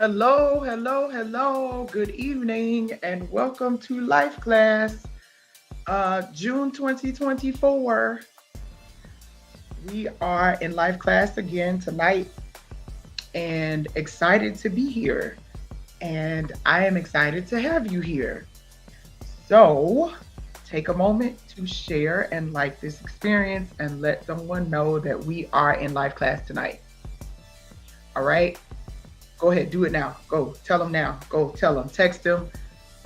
Hello, hello, hello. Good evening and welcome to Life Class, June 2024. We are in Life Class again tonight and excited to be here. And I am excited to have you here. So take a moment to share and like this experience and let someone know that we are in Life Class tonight. All right? Go ahead, do it now. Go tell them now. Go tell them. Text them,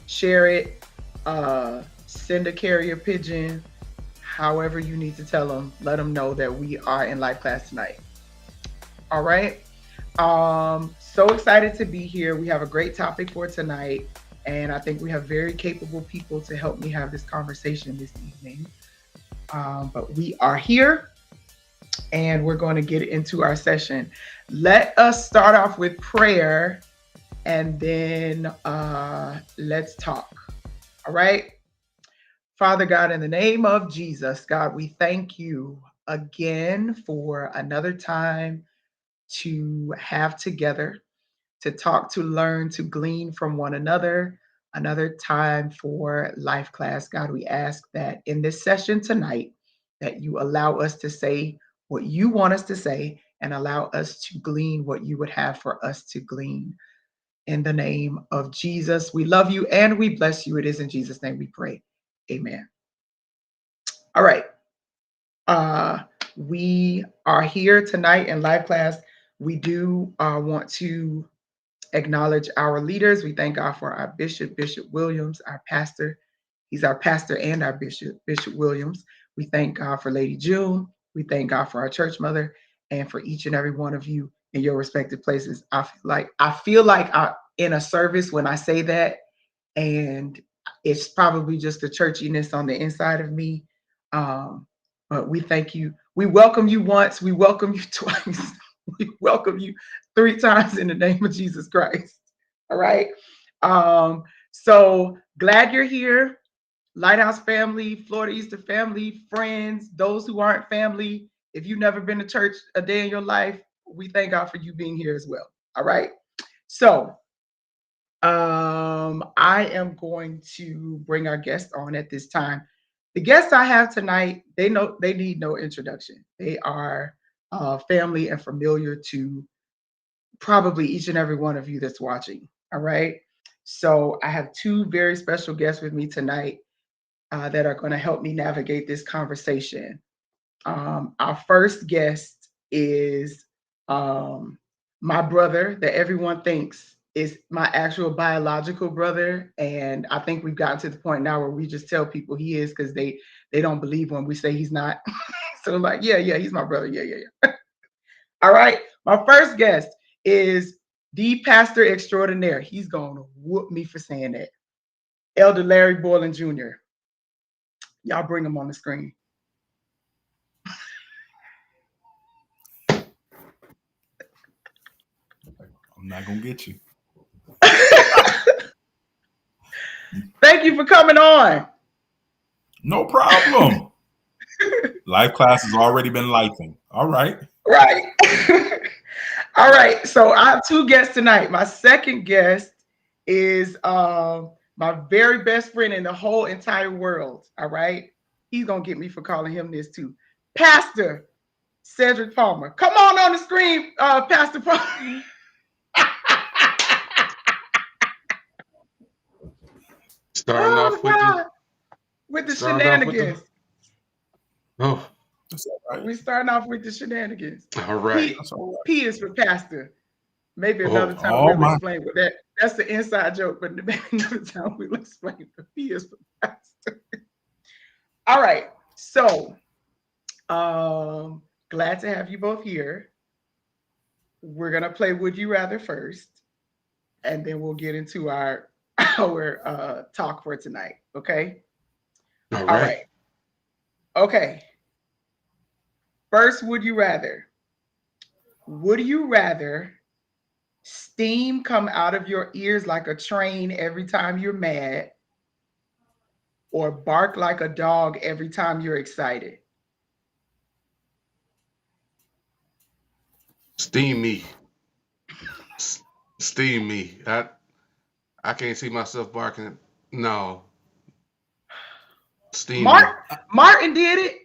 share it, send a carrier pigeon, however you need to tell them. Let them know that we are in Life Class tonight. All right. So excited to be here. We have a great topic for tonight, and I think we have very capable people to help me have this conversation this evening. But we are here and we're going to get into our session. Let us start off with prayer and then let's talk. All right. Father God, in the name of Jesus, God, we thank you again for another time to have together, to talk, to learn, to glean from one another time for Life Class. God, we ask that in this session tonight, that you allow us to say what you want us to say and allow us to glean what you would have for us to glean. In the name of Jesus, we love you and we bless you. It is in Jesus' name we pray. Amen. All right. Uh, we are here tonight in Life Class. We do want to acknowledge our leaders. We thank God for our Bishop, Bishop Williams, our pastor. He's our pastor and our Bishop, Bishop Williams. We thank God for Lady June. We thank God for our church mother and for each and every one of you in your respective places. I feel like I'm in a service when I say that, and it's probably just the churchiness on the inside of me. Um, but we thank you. We welcome you once. We welcome you twice. We welcome you three times in the name of Jesus Christ. All right. So glad you're here. Lighthouse family, Florida Easter family, friends, those who aren't family. If you've never been to church a day in your life, we thank God for you being here as well. All right. So I am going to bring our guest on at this time. The guests I have tonight, they need no introduction. They are family and familiar to probably each and every one of you that's watching. All right. So I have two very special guests with me tonight that are going to help me navigate this conversation. Our first guest is my brother that everyone thinks is my actual biological brother, and I think we've gotten to the point now where we just tell people he is because they don't believe when we say he's not. So I'm like, yeah, he's my brother. Yeah. All right. My first guest is the pastor extraordinaire. He's going to whoop me for saying that. Elder Larry Boylan Jr. Y'all bring him on the screen. I'm not gonna get you. Thank you for coming on. No problem. Life class has already been lifing. All right. Right. All right. So I have two guests tonight. My second guest is my very best friend in the whole entire world. All right. He's gonna get me for calling him this too. Pastor Cedric Palmer. Come on the screen, Pastor Palmer. Starting Oh off with the God. With the starting off with the shenanigans. oh, That's all right. We starting off with the shenanigans. all right. P That's all P is for pastor. Maybe Oh, another time right. Oh we'll my. explain what that's the inside joke, but maybe another time we'll explain the P is for pastor. All right. So glad to have you both here. We're gonna play Would You Rather first, and then we'll get into our our talk for tonight. Okay. all All right. right. Okay. First, would you rather? Would you rather steam come out of your ears like a train every time you're mad, or bark like a dog every time you're excited? Steam me. Steam me. I can't see myself barking. No. Steam me. Martin did it.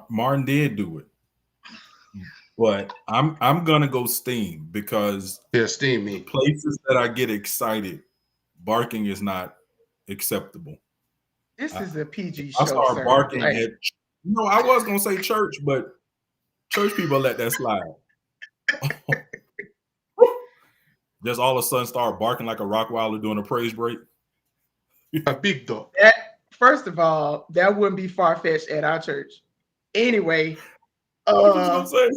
Martin did do it, but I'm gonna go steam because Yeah, steam the me. places that I get excited, barking is not acceptable. This is a PG I show, start sir. barking at, I was gonna say church, but church people let that slide. Just all of a sudden start barking like a Rottweiler doing a praise break. A big dog. First of all, that wouldn't be far fetched at our church. Anyway, I was just gonna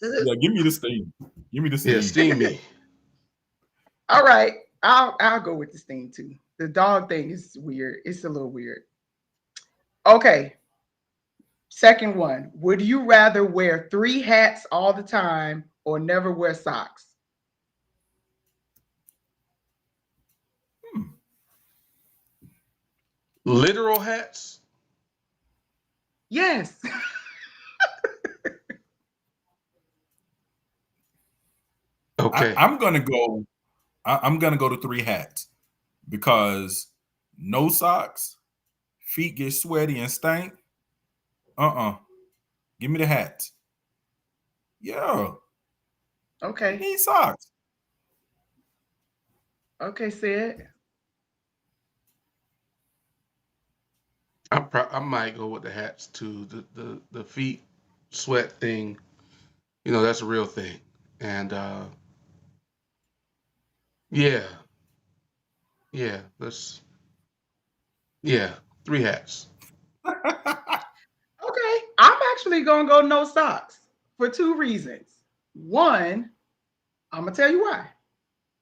say, yeah, give me the steam. Give me the steam. Yeah, steam me. All right, I'll go with the steam too. The dog thing is weird. It's a little weird. Okay. Second one. Would you rather wear 3 hats all the time or never wear socks? Literal hats? Yes. Okay. I'm gonna go. I'm gonna go to 3 hats because no socks, feet get sweaty and stink. Give me the hats. Yeah. Okay. You need socks. Okay, Sid. I might go with the hats too. The feet sweat thing, that's a real thing. And yeah. Yeah, 3 hats. Okay. I'm actually going to go no socks for 2 reasons. One, I'm going to tell you why.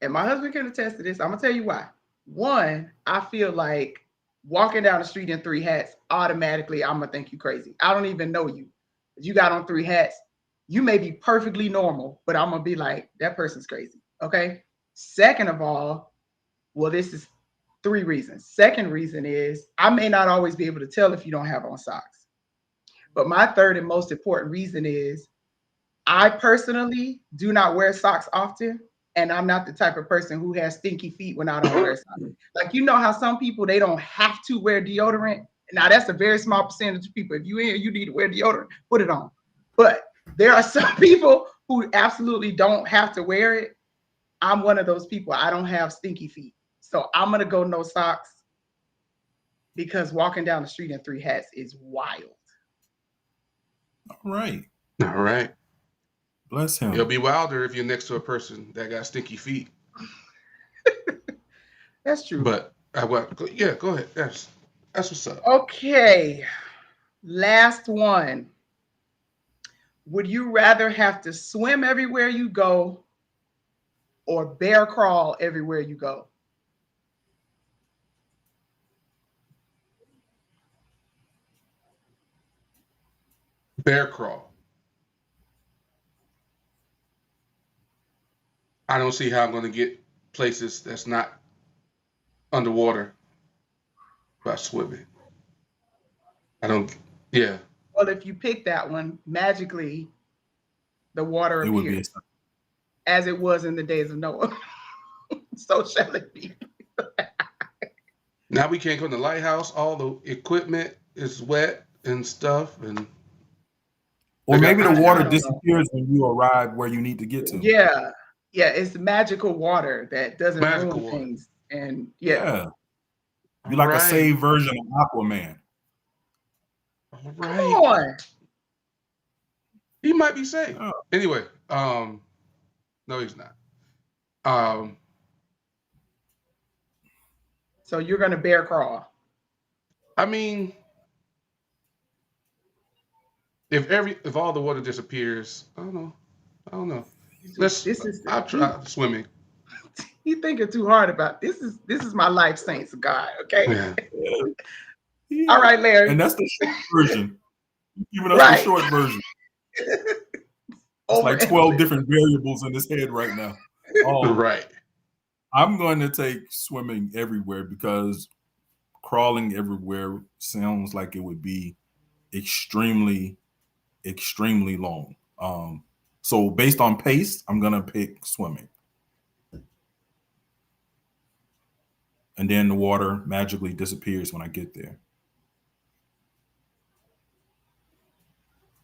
And my husband can attest to this. I'm going to tell you why. One, I feel like walking down the street in 3 hats, automatically, I'm going to think you crazy. I don't even know you. You got on 3 hats. You may be perfectly normal, but I'm going to be like, that person's crazy. Okay. Second of all, well, this is 3 reasons. Second reason is I may not always be able to tell if you don't have on socks. But my third and most important reason is I personally do not wear socks often. And I'm not the type of person who has stinky feet when I don't wear socks. Like, you know how some people, they don't have to wear deodorant. Now, that's a very small percentage of people. If you in here, you need to wear deodorant, put it on. But there are some people who absolutely don't have to wear it. I'm one of those people. I don't have stinky feet. So I'm going to go no socks because walking down the street in 3 hats is wild. All right. All right. Bless him. It'll be wilder if you're next to a person that got stinky feet. That's true. But go ahead. That's what's up. Okay. Last one. Would you rather have to swim everywhere you go or bear crawl everywhere you go? Bear crawl. I don't see how I'm going to get places that's not underwater by swimming. I don't. Yeah. Well, if you pick that one, magically the water It would be appears as it was in the days of Noah. So shall it be. Now we can't go to the lighthouse. All the equipment is wet and stuff, or maybe the water know. disappears when you arrive where you need to get to. Yeah. Yeah, it's magical water that doesn't Magical ruin water. things. And Yeah. You're like a saved version of Aquaman. All right. Come on. He might be saved. Oh. Anyway, no, he's not. So you're gonna bear crawl. I mean, if all the water disappears, I don't know. I'll try swimming. You thinking too hard about this. Is my life, saints of God. Okay. Yeah. Yeah. All right, Larry. And that's the short version. Giving us the short version. It's like 12 different variables in his head right now. Right. I'm going to take swimming everywhere because crawling everywhere sounds like it would be extremely, extremely long. So based on pace, I'm gonna pick swimming. And then the water magically disappears when I get there.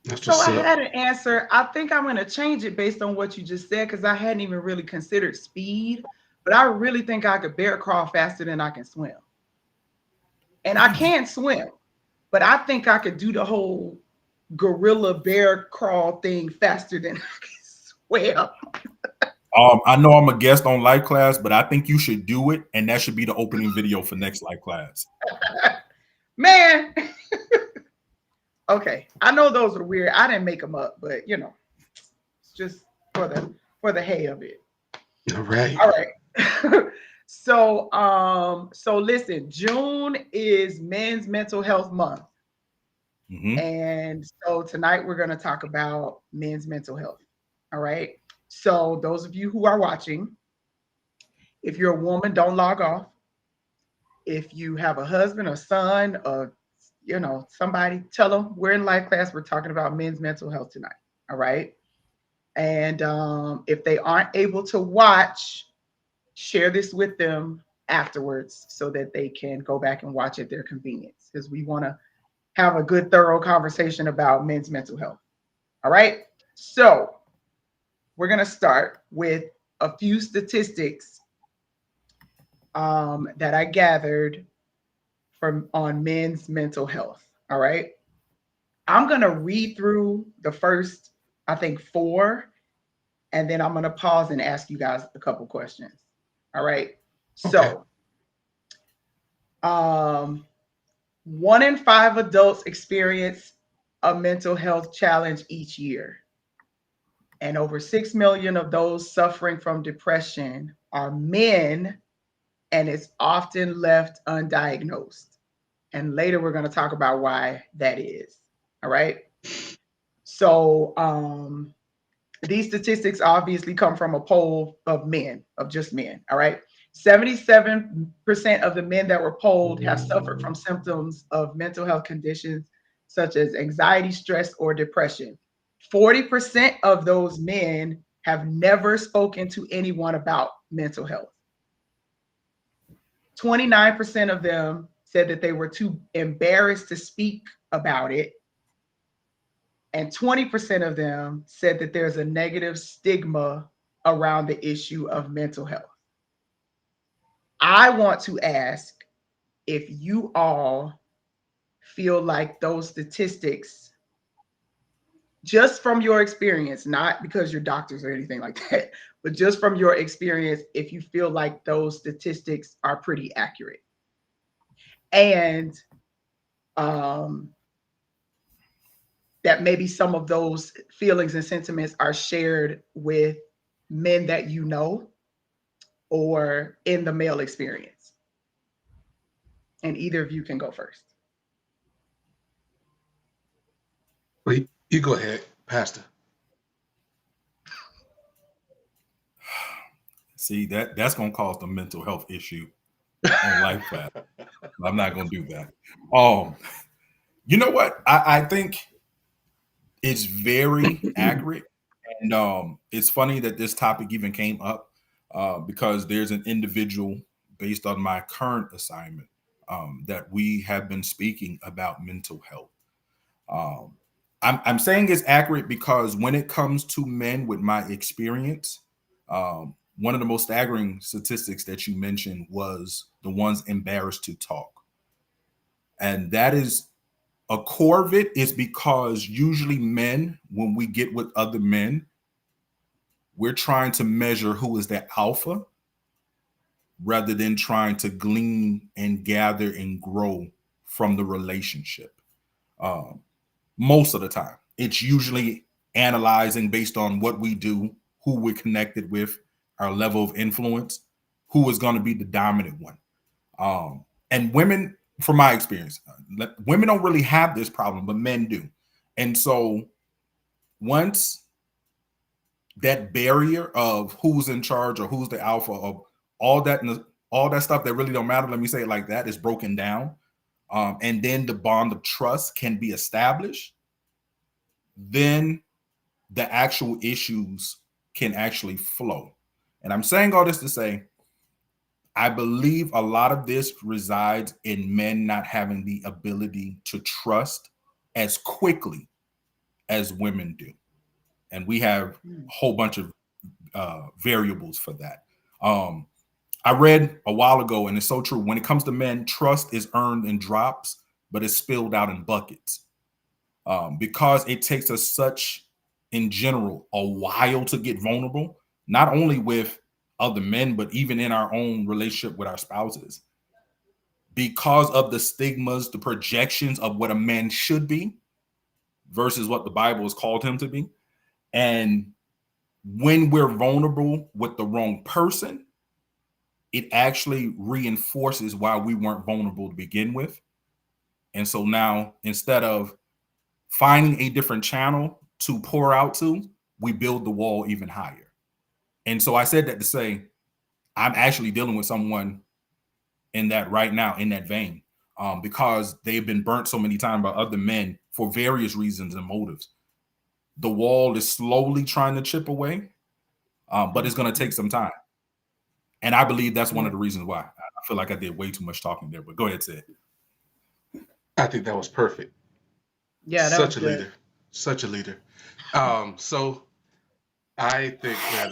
That's So what's I up. had an answer. I think I'm going to change it based on what you just said because I hadn't even really considered speed, but I really think I could bear crawl faster than I can swim. And I can swim, but I think I could do the whole gorilla bear crawl thing faster than I can swim. I know I'm a guest on Life Class, but I think you should do it, and that should be the opening video for next Life Class. Man. Okay. I know those are weird. I didn't make them up, but you know, it's just for the hay of it. All right. All right. So listen, June is Men's Mental Health Month. Mm-hmm. And so tonight we're going to talk about men's mental health. All right. So those of you who are watching, if you're a woman, don't log off. If you have a husband or son or somebody, tell them we're in Life Class. We're talking about men's mental health tonight. All right. And if they aren't able to watch, share this with them afterwards so that they can go back and watch at their convenience because we want to have a good, thorough conversation about men's mental health. All right. So we're going to start with a few statistics that I gathered from on men's mental health. All right. I'm going to read through the first, I think, 4, and then I'm going to pause and ask you guys a couple questions. All right. So, 1 in 5 adults experience a mental health challenge each year. And over 6 million of those suffering from depression are men, and it's often left undiagnosed. And later we're going to talk about why that is. All right. So, these statistics obviously come from a poll of men, of just men. All right. 77% of the men that were polled have suffered from symptoms of mental health conditions such as anxiety, stress, or depression. 40% of those men have never spoken to anyone about mental health. 29% of them said that they were too embarrassed to speak about it. And 20% of them said that there's a negative stigma around the issue of mental health. I want to ask if you all feel like those statistics, just from your experience, not because you're doctors or anything like that, but just from your experience, if you feel like those statistics are pretty accurate. And that maybe some of those feelings and sentiments are shared with men that you know or in the male experience. And either of you can go first. Well, you go ahead, Pastor. See, that's gonna cause the mental health issue on Life Class. I'm not gonna do that. You know what? I think it's very accurate, and it's funny that this topic even came up because there's an individual based on my current assignment that we have been speaking about mental health. I'm saying it's accurate because when it comes to men with my experience, one of the most staggering statistics that you mentioned was the ones embarrassed to talk. And that is a core of it is because usually men, when we get with other men, we're trying to measure who is the alpha rather than trying to glean and gather and grow from the relationship. Most of the time, it's usually analyzing based on what we do, who we're connected with, our level of influence, who is going to be the dominant one. And women, from my experience, women don't really have this problem, but men do. And so once that barrier of who's in charge or who's the alpha of all that stuff that really don't matter, let me say it like that, is broken down, and then the bond of trust can be established, then the actual issues can actually flow. And I'm saying all this to say, I believe a lot of this resides in men not having the ability to trust as quickly as women do. And we have a whole bunch of variables for that. I read a while ago, and it's so true. When it comes to men, trust is earned in drops, but it's spilled out in buckets. Because it takes us such, in general, a while to get vulnerable, not only with other men, but even in our own relationship with our spouses. Because of the stigmas, the projections of what a man should be versus what the Bible has called him to be. And when we're vulnerable with the wrong person, it actually reinforces why we weren't vulnerable to begin with. And so now, instead of finding a different channel to pour out to, we build the wall even higher. And so I said that to say, I'm actually dealing with someone in that right now, in that vein, because they've been burnt so many times by other men for various reasons and motives. The wall is slowly trying to chip away, but it's going to take some time. And I believe that's one of the reasons why. I feel like I did way too much talking there, but go ahead, Sid. I think that was perfect. Yeah, that Such was a good. leader. Such a leader. So I think that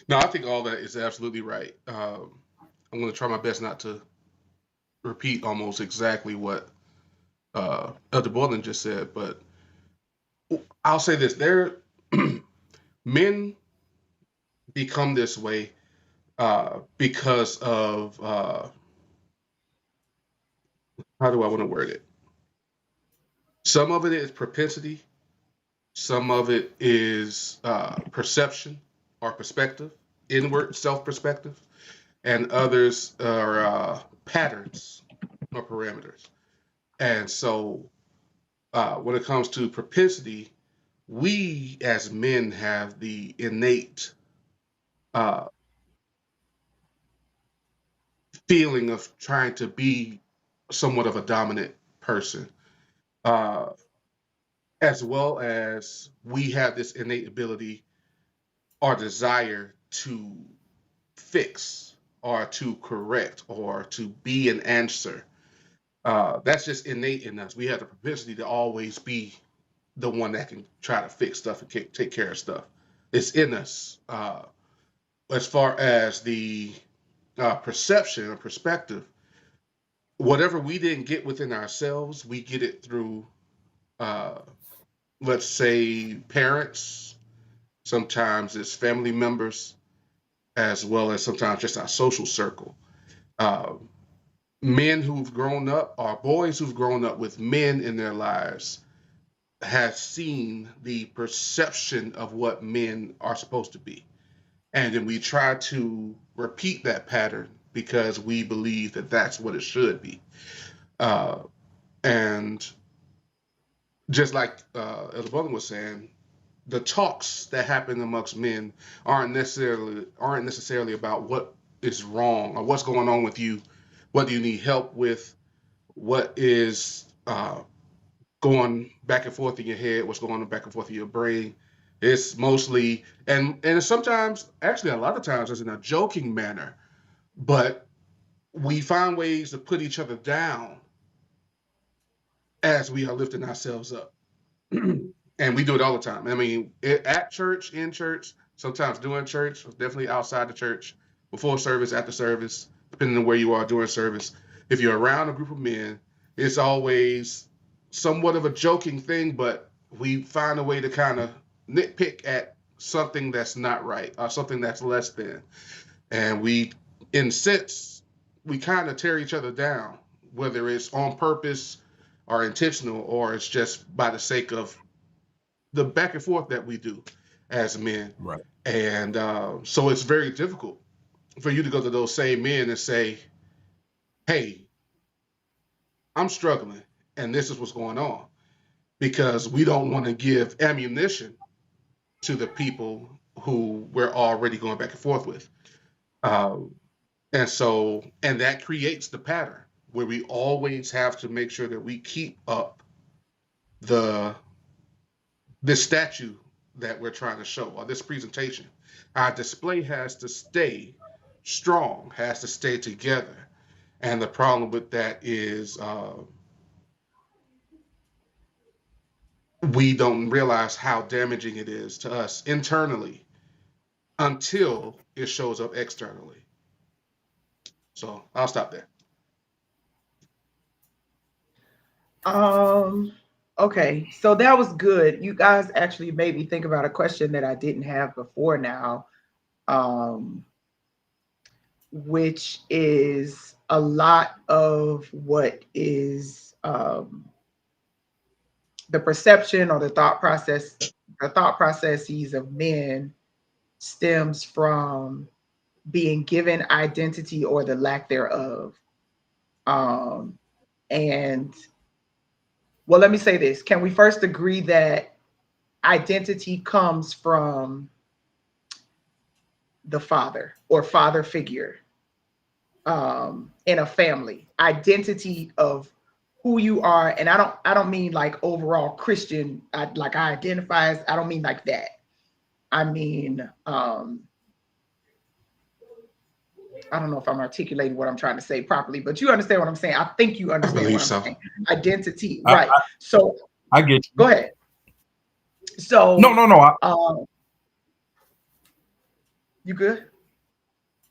no, I think all that is absolutely right. I'm going to try my best not to repeat almost exactly what Elder Borland just said, but I'll say this: men become this way because of how do I want to word it? Some of it is propensity, some of it is perception or perspective, inward self perspective, and others are patterns or parameters. And so when it comes to propensity, we as men have the innate uh, feeling of trying to be somewhat of a dominant person, uh, as well as we have this innate ability or desire to fix or to correct or to be an answer. That's just innate in us. We have the propensity to always be the one that can try to fix stuff and take care of stuff. It's in us. As far as the perception or perspective, whatever we didn't get within ourselves, we get it through, uh, let's say, parents. Sometimes it's family members, as well as sometimes just our social circle. Uh, Men who've grown up, or boys who've grown up with men in their lives, have seen the perception of what men are supposed to be. And then we try to repeat that pattern because we believe that that's what it should be. Uh, and just like Elder Bowling was saying, the talks that happen amongst men aren't necessarily about what is wrong or what's going on with you, what do you need help with, what is going back and forth in your head, what's going on back and forth in your brain. It's mostly, and sometimes, actually, a lot of times, it's in a joking manner, but we find ways to put each other down as we are lifting ourselves up. And we do it all the time. I mean, at church, in church, sometimes during church, definitely outside the church, before service, after service, depending on where you are during service. If you're around a group of men, it's always somewhat of a joking thing, but we find a way to kind of nitpick at something that's not right or something that's less than. And we, in a sense, we kind of tear each other down, whether it's on purpose or intentional, or it's just by the sake of the back and forth that we do as men. Right. And so it's very difficult for you to go to those same men and say, hey, I'm struggling and this is what's going on, because we don't want to give ammunition to the people who we're already going back and forth with. Um, and that creates the pattern. where we always have to make sure that we keep up the this statue that we're trying to show, or this presentation. Our display has to stay strong, has to stay together. And the problem with that is we don't realize how damaging it is to us internally until it shows up externally. So I'll stop there. Okay, so that was good. You guys actually made me think about a question that I didn't have before now, um, which is a lot of what is the perception or the thought processes of men stems from being given identity or the lack thereof. Um, and well, let me say this. Can we first agree that identity comes from the father or father figure in a family? Identity of who you are, and I don't mean like overall Christian. Like I identify as. I don't mean like that. I mean, I don't know if I'm articulating what I'm trying to say properly, but you understand what I'm saying. I think you I understand believe what I'm so. saying. Identity, I, right? So I get you. go ahead. So, No. um, you good?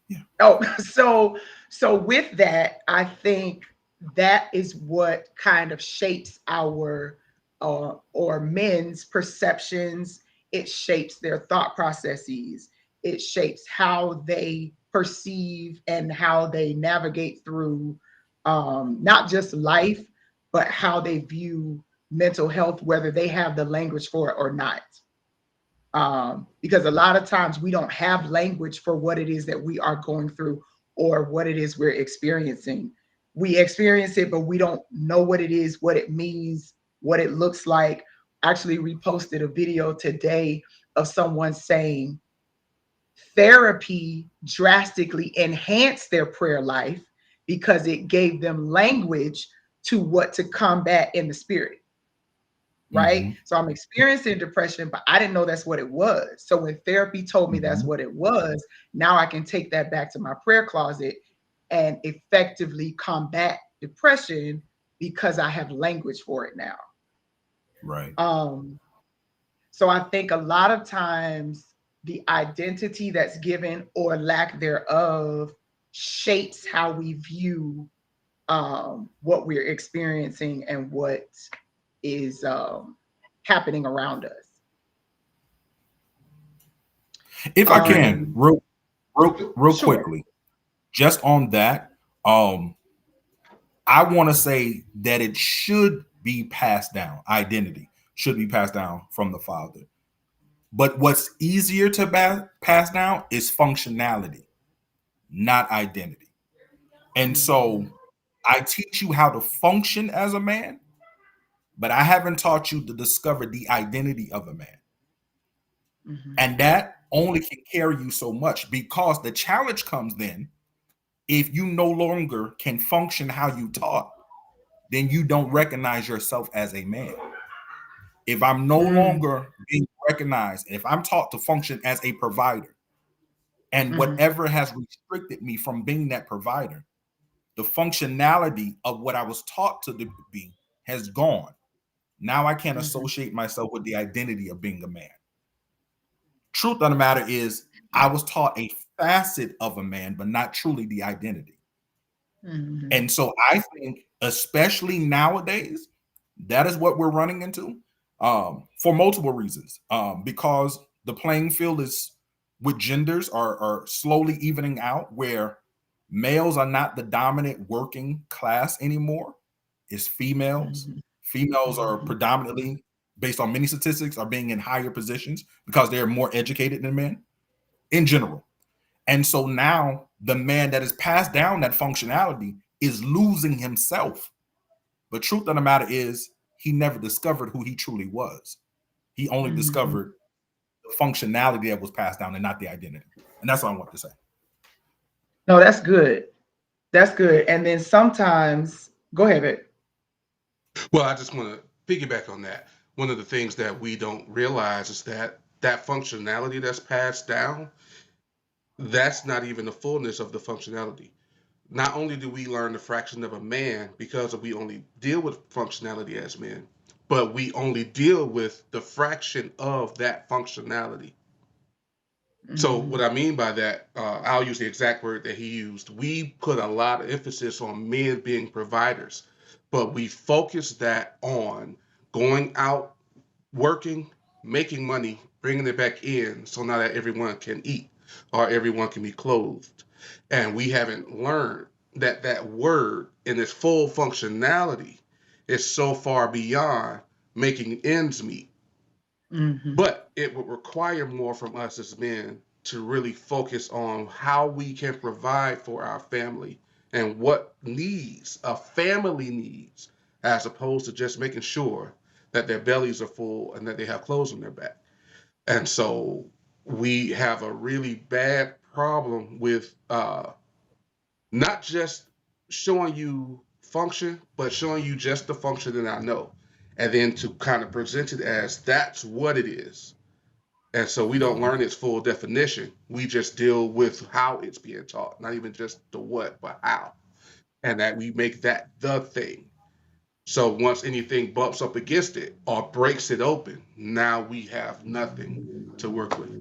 Yeah. Oh, so with that, I think that is what kind of shapes our or men's perceptions. It shapes their thought processes. It shapes how they perceive and how they navigate through not just life, but how they view mental health, whether they have the language for it or not. Because a lot of times we don't have language for what it is that we are going through or what it is we're experiencing. We experience it, but we don't know what it is, what it means, what it looks like. Actually, reposted a video today of someone saying therapy drastically enhanced their prayer life because it gave them language to what to combat in the spirit, right? Mm-hmm. So I'm experiencing depression, but I didn't know that's what it was. So when therapy told me that's Mm-hmm. what it was, now I can take that back to my prayer closet and effectively combat depression because I have language for it now. Right. So I think a lot of times the identity that's given or lack thereof shapes how we view what we're experiencing and what is happening around us. If I can, Um, real sure. quickly, just on that, I want to say that it should be passed down. Identity should be passed down from the father. But what's easier to pass down is functionality, not identity. And so Mhm, I teach you how to function as a man, but I haven't taught you to discover the identity of a man. mhm, And that only can carry you so much because the challenge comes then if you no longer can function how you taught, then you don't recognize yourself as a man. If I'm no mm, longer being recognized, if I'm taught to function as a provider, and mhm, whatever has restricted me from being that provider, the functionality of what I was taught to be has gone. Now I can't mhm, associate myself with the identity of being a man. Truth of the matter is, I was taught a facet of a man, but not truly the identity. mhm, And so I think, especially nowadays, that is what we're running into for multiple reasons. Because the playing field is with genders are slowly evening out, where males are not the dominant working class anymore. It's females. mhm, Females are mhm, predominantly, based on many statistics, are being in higher positions because they're more educated than men in general. And so now the man that has passed down that functionality is losing himself. But truth of the matter is, he never discovered who he truly was. He only mhm. discovered the functionality that was passed down and not the identity. And that's all I want to say. No, that's good. That's good. And then sometimes, go ahead, Vic. Well, I just want to piggyback on that. One of the things that we don't realize is that that functionality that's passed down, that's not even the fullness of the functionality. Not only do we learn the fraction of a man because we only deal with functionality as men, but we only deal with the fraction of that functionality. So what Mhm. I mean by that, I'll use the exact word that he used. We put a lot of emphasis on men being providers, but we focus that on going out, working, making money, bringing it back in, so now that everyone can eat or everyone can be clothed. And we haven't learned that that word in its full functionality is so far beyond making ends meet. Mhm. But it would require more from us as men to really focus on how we can provide for our family and what needs a family needs, as opposed to just making sure that their bellies are full and that they have clothes on their back. And so we have a really bad problem with not just showing you function, but showing you just the function that I know. And then to kind of present it as that's what it is, and so we don't learn its full definition. We just deal with how it's being taught, not even just the what, but how. And that we make that the thing. So once anything bumps up against it or breaks it open, now we have nothing to work with.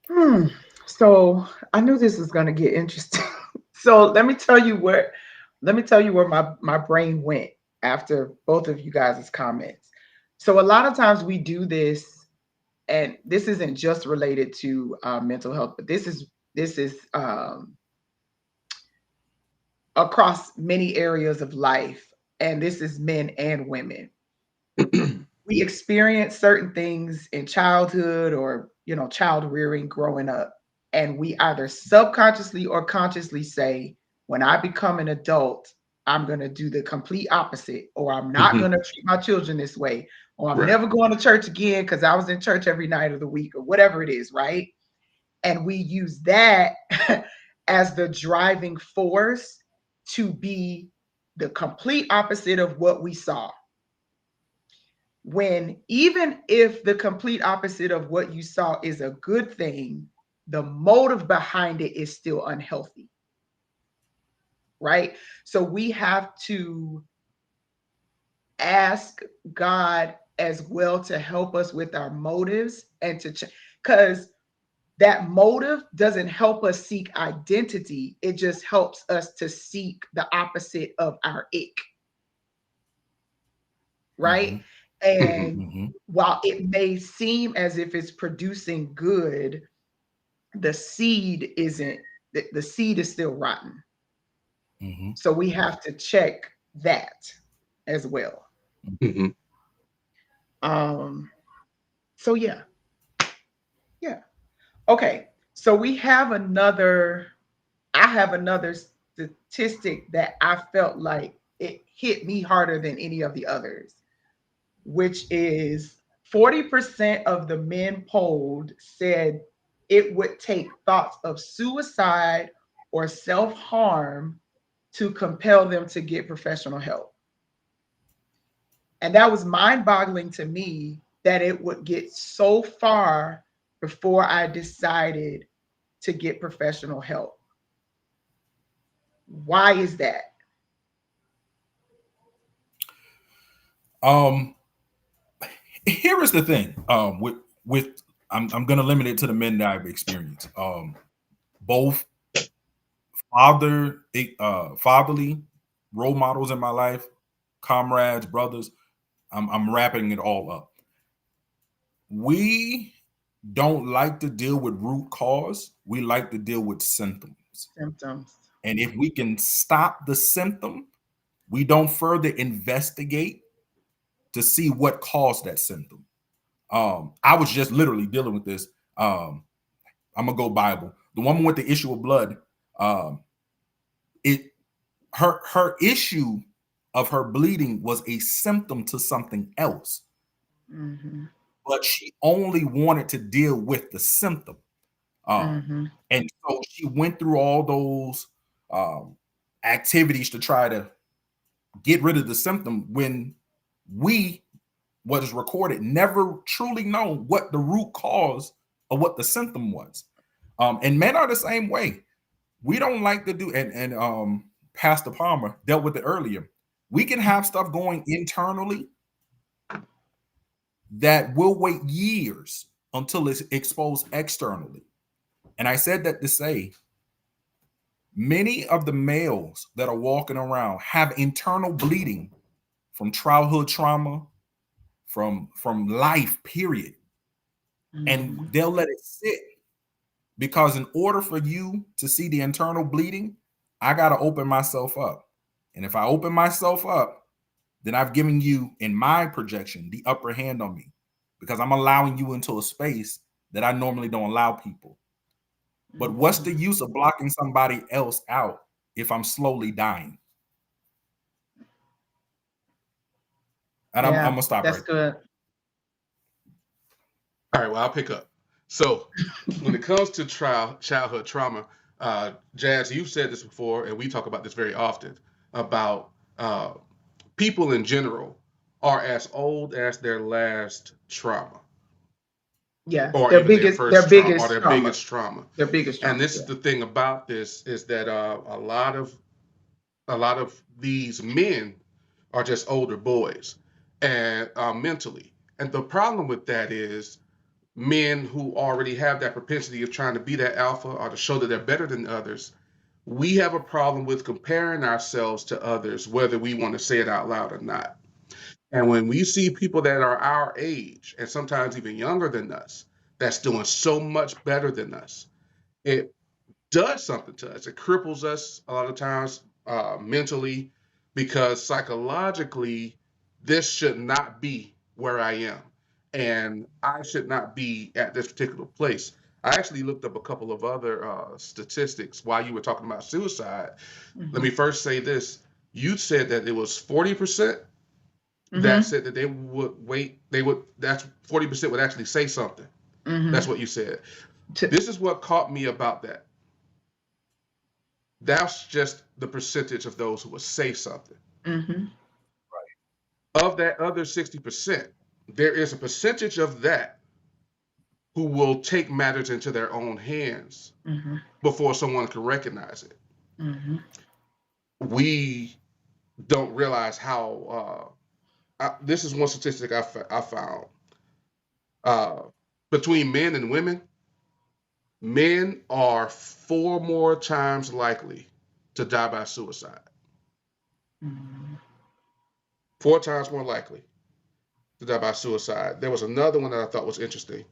Hmm. So I knew this was going to get interesting. So let me tell you where my brain went after both of you guys' comments. So a lot of times we do this, and this isn't just related to mental health, but this is across many areas of life, and this is men and women. We experience certain things in childhood or child rearing growing up, and we either subconsciously or consciously say, when I become an adult, I'm going to do the complete opposite, or I'm not going to treat my children this way, or I'm Right. never going to church again because I was in church every night of the week, or whatever it is, right? And we use that as the driving force to be the complete opposite of what we saw, when even if the complete opposite of what you saw is a good thing, the motive behind it is still unhealthy, right? So we have to ask God as well to help us with our motives and to because that motive doesn't help us seek identity. It just helps us to seek the opposite of our ick, right? Mm-hmm. And Mm-hmm. while it may seem as if it's producing good, the seed isn't, the seed is still rotten. Mm-hmm. So we have to check that as well. Mm-hmm. Um, so yeah, yeah. Okay. So we have another, I have another statistic that I felt like it hit me harder than any of the others, which is 40% of the men polled said it would take thoughts of suicide or self harm to compel them to get professional help. And that was mind boggling to me that it would get so far before I decided to get professional help. Why is that? Um, Here is the thing. With I'm gonna limit it to the men that I've experienced. Both fatherly role models in my life, comrades, brothers. I'm wrapping it all up. We don't like to deal with root cause. We like to deal with symptoms. Symptoms. And if we can stop the symptom, we don't further investigate to see what caused that symptom. I was just literally dealing with this. I'm gonna go Bible. The woman with the issue of blood, um, it her issue of her bleeding was a symptom to something else, Mm-hmm. but she only wanted to deal with the symptom. And so she went through all those activities to try to get rid of the symptom when we, what is recorded, never truly know what the root cause of what the symptom was. And men are the same way. We don't like to do, and Pastor Palmer dealt with it earlier. We can have stuff going internally that will wait years until it's exposed externally. And I said that to say, many of the males that are walking around have internal bleeding from childhood trauma, from life, period. And they'll let it sit because in order for you to see the internal bleeding, I got to open myself up. And if I open myself up, then I've given you, in my projection, the upper hand on me because I'm allowing you into a space that I normally don't allow people. But what's the use of blocking somebody else out if I'm slowly dying? And I'm going to stop that's right good. All right, well, I'll pick up. So when it comes to childhood trauma, Jazz, you've said this before, and we talk about this very often, about people in general are as old as their last trauma. Yeah, Or their even their biggest, first trauma, or their trauma. biggest trauma. Their biggest trauma. And this is the thing about this, is that a lot of these men are just older boys, and mentally. And the problem with that is men who already have that propensity of trying to be that alpha or to show that they're better than others, we have a problem with comparing ourselves to others, whether we want to say it out loud or not. And when we see people that are our age and sometimes even younger than us, that's doing so much better than us, it does something to us. It cripples us a lot of times mentally, because psychologically, this should not be where I am. And I should not be at this particular place. I actually looked up a couple of other statistics while you were talking about suicide. Let me first say this. You said that it was 40% that said that they would wait. That's 40% would actually say something. That's what you said. This is what caught me about that. That's just the percentage of those who will say something. Of that other 60%, there is a percentage of that who will take matters into their own hands before someone can recognize it. We don't realize how, this is one statistic I found. Between men and women, men are 4 more times likely to die by suicide. 4 times more likely to die by suicide. There was another one that I thought was interesting.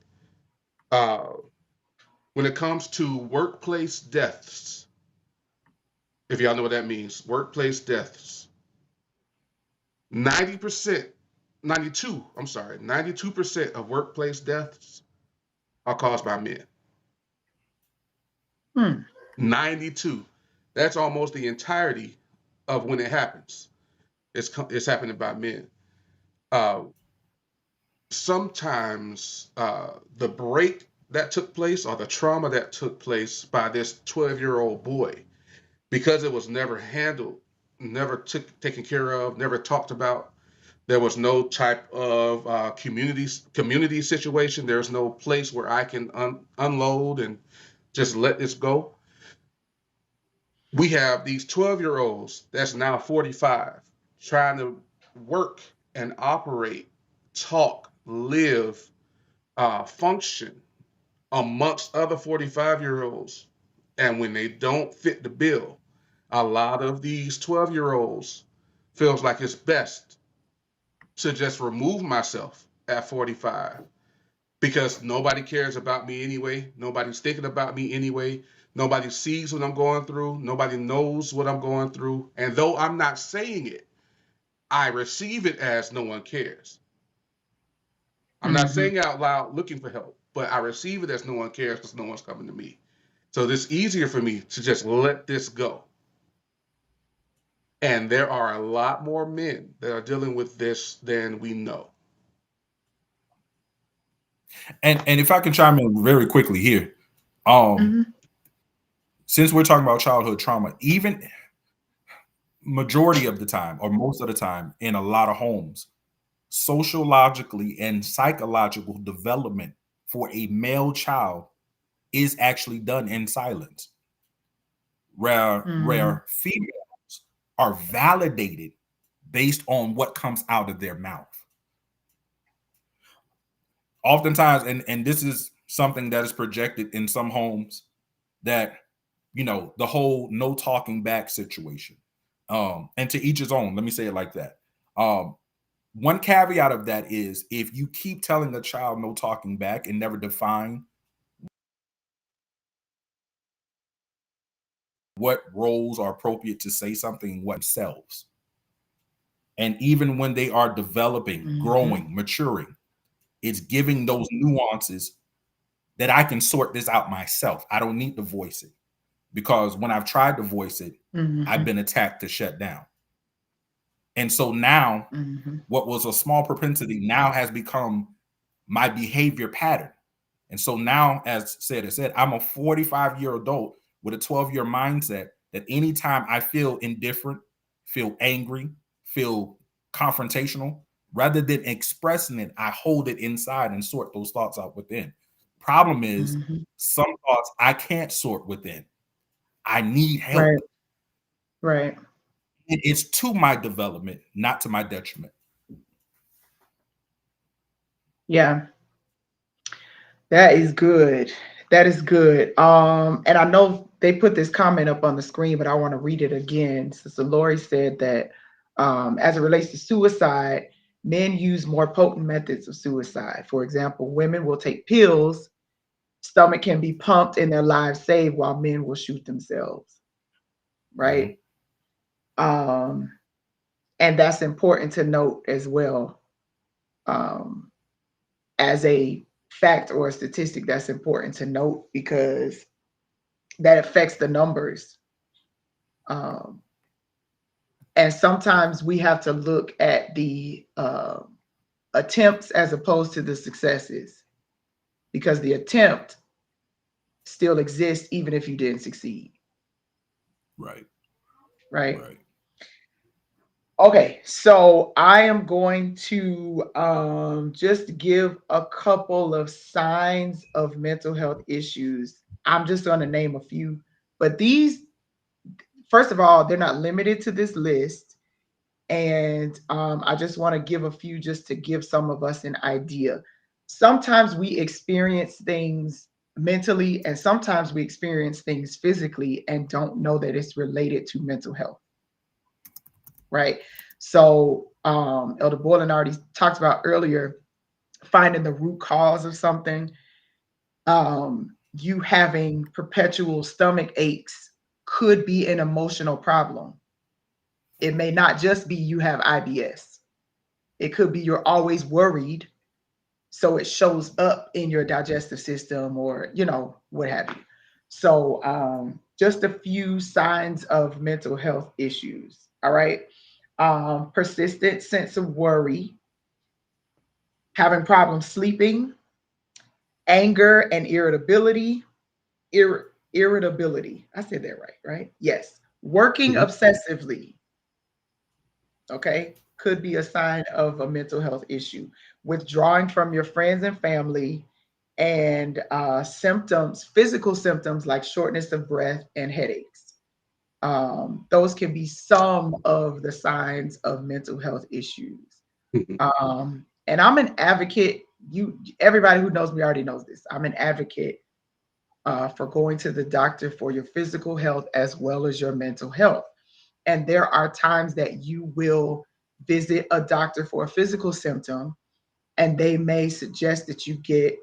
When it comes to workplace deaths, if y'all know what that means, workplace deaths, 92% of workplace deaths are caused by men. 92. That's almost the entirety of when it happens. It's happening by men. Sometimes the break that took place, or the trauma that took place by this 12-year-old boy, because it was never handled, never taken care of, never talked about, there was no type of community situation. There's no place where I can unload and just let this go. We have these 12-year-olds that's now 45 trying to work and operate, talk, live, function amongst other 45-year-olds. And when they don't fit the bill, a lot of these 12-year-olds feels like it's best to just remove myself at 45, because nobody cares about me anyway. Nobody's thinking about me anyway. Nobody sees what I'm going through. Nobody knows what I'm going through. And though I'm not saying it, I receive it as no one cares. I'm not saying it out loud looking for help, but I receive it as no one cares because no one's coming to me. So it's easier for me to just let this go. And there are a lot more men that are dealing with this than we know. And if I can chime in very quickly here, Um, Mhm. since we're talking about childhood trauma, even majority of the time or most of the time in a lot of homes, sociologically and psychological development for a male child is actually done in silence, Mhm. where females are validated based on what comes out of their mouth. Oftentimes, and this is something that is projected in some homes, that the whole no talking back situation, and to each his own, let me say it like that. One caveat of that is, if you keep telling a child no talking back and never define what roles are appropriate to say something, what themselves, and even when they are developing, Mhm. growing, maturing, it's giving those nuances that I can sort this out myself. I don't need to voice it, because when I've tried to voice it, I've Mhm. been attacked to shut down. And so now, Mhm. what was a small propensity now has become my behavior pattern. And so now, as said, I'm a 45-year adult with a 12-year mindset that anytime I feel indifferent, feel angry, feel confrontational, rather than expressing it, I hold it inside and sort those thoughts out within. Problem is, Mhm. some thoughts I can't sort within. I need Right. help. Right. It's to my development, not to my detriment. Yeah. That is good. That is good. And I know they put this comment up on the screen, but I want to read it again. Sister Lori said that as it relates to suicide, men use more potent methods of suicide. For example, women will take pills, stomach can be pumped, and their lives saved, while men will shoot themselves. Mhm. Right. Um, and that's important to note as well. Um, as a fact or a statistic, that's important to note because that affects the numbers. Um, and sometimes we have to look at the attempts as opposed to the successes, because the attempt still exists even if you didn't succeed, Right. right? Right. Okay, so I am going to just give a couple of signs of mental health issues. I'm just going to name a few, but these, first of all, they're not limited to this list. And I just want to give a few just to give some of us an idea. Sometimes we experience things mentally, and sometimes we experience things physically and don't know that it's related to mental health, right? So, Elder Boylan already talked about earlier finding the root cause of something. You having perpetual stomach aches could be an emotional problem. It may not just be you have IBS. It could be you're always worried, so it shows up in your digestive system, or what have you. So just a few signs of mental health issues. All right. Persistent sense of worry, having problems sleeping, anger and irritability. Irritability. I said that right, right? Yes. Working Mhm. obsessively, okay, could be a sign of a mental health issue. Withdrawing from your friends and family, and symptoms, physical symptoms like shortness of breath and headaches. Those can be some of the signs of mental health issues. Mhm. And I'm an advocate. Everybody who knows me already knows this. I'm an advocate for going to the doctor for your physical health as well as your mental health. And there are times that you will visit a doctor for a physical symptom, and they may suggest that you get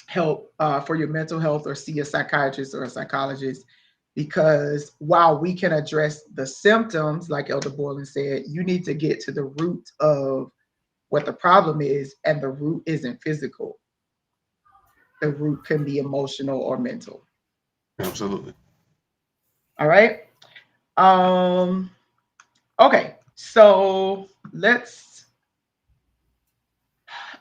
help for your mental health or see a psychiatrist or a psychologist. Because while we can address the symptoms, like Elder Borland said, you need to get to the root of what the problem is, and the root isn't physical. The root can be emotional or mental. Absolutely. All right. Um, okay. So let's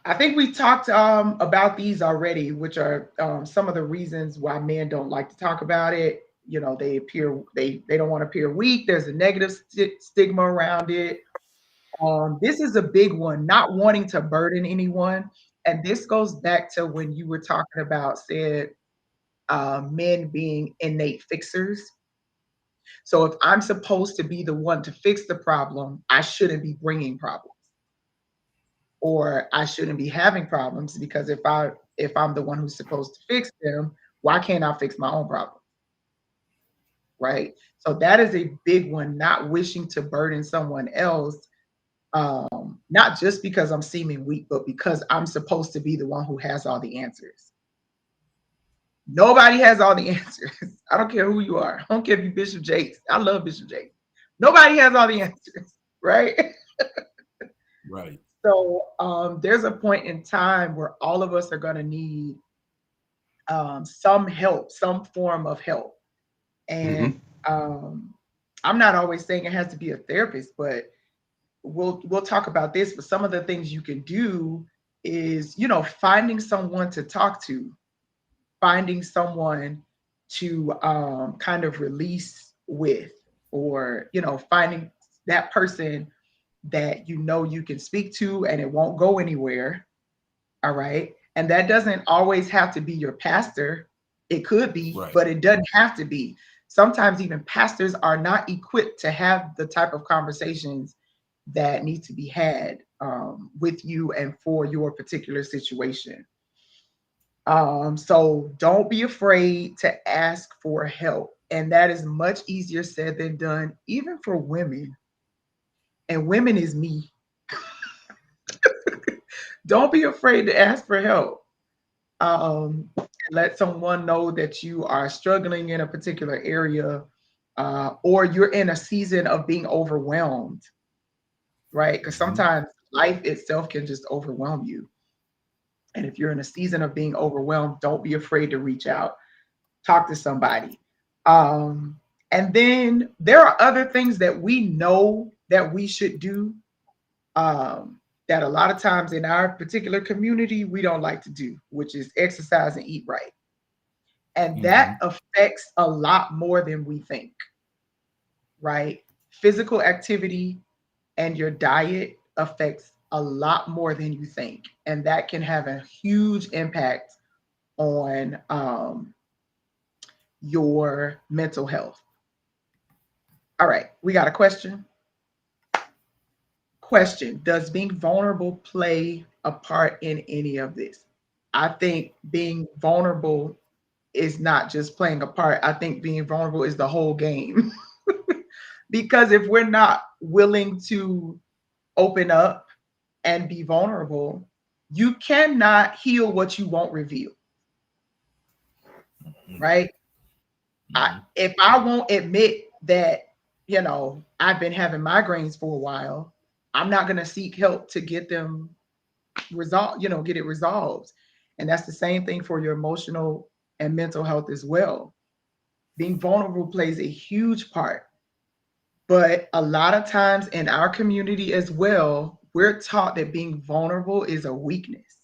I think we talked about these already, which are some of the reasons why men don't like to talk about it. You know, they don't want to appear weak. There's a negative stigma around it. This is a big one, not wanting to burden anyone. And this goes back to when you were talking about said men being innate fixers. So if I'm supposed to be the one to fix the problem, I shouldn't be bringing problems, or I shouldn't be having problems, because if I'm the one who's supposed to fix them, why can't I fix my own problem? Right? So that is a big one, not wishing to burden someone else, not just because I'm seeming weak, but because I'm supposed to be the one who has all the answers. Nobody has all the answers. I don't care who you are. I don't care if you Bishop Jakes. I love Bishop Jakes. Nobody has all the answers, right? Right. So there's a point in time where all of us are going to need some help, some form of help. And Mm-hmm. I'm not always saying it has to be a therapist, but we'll talk about this. But some of the things you can do is, you know, finding someone to talk to, finding someone to kind of release with, or, you know, finding that person that you know you can speak to and it won't go anywhere. All right. And that doesn't always have to be your pastor. It could be, Right. but it doesn't have to be. Sometimes even pastors are not equipped to have the type of conversations that need to be had with you and for your particular situation. So don't be afraid to ask for help. And that is much easier said than done, even for women. And women is me. Don't be afraid to ask for help. Let someone know that you are struggling in a particular area, or you're in a season of being overwhelmed, right? Because Mm-hmm. sometimes life itself can just overwhelm you. And if you're in a season of being overwhelmed, don't be afraid to reach out, talk to somebody. Um, and then there are other things that we know that we should do, that a lot of times in our particular community we don't like to do, which is exercise and eat right. And Mm-hmm. that affects a lot more than we think, right? Physical activity and your diet affects a lot more than you think. And that can have a huge impact on your mental health. All right, we got a question. Question: does being vulnerable play a part in any of this? I think being vulnerable is not just playing a part. I think being vulnerable is the whole game. Because if we're not willing to open up and be vulnerable, you cannot heal what you won't reveal, right? Mm-hmm. If I won't admit that, you know, I've been having migraines for a while, I'm not going to seek help to get them resolved, you know, get it resolved. And that's the same thing for your emotional and mental health as well. Being vulnerable plays a huge part. But a lot of times in our community as well, we're taught that being vulnerable is a weakness.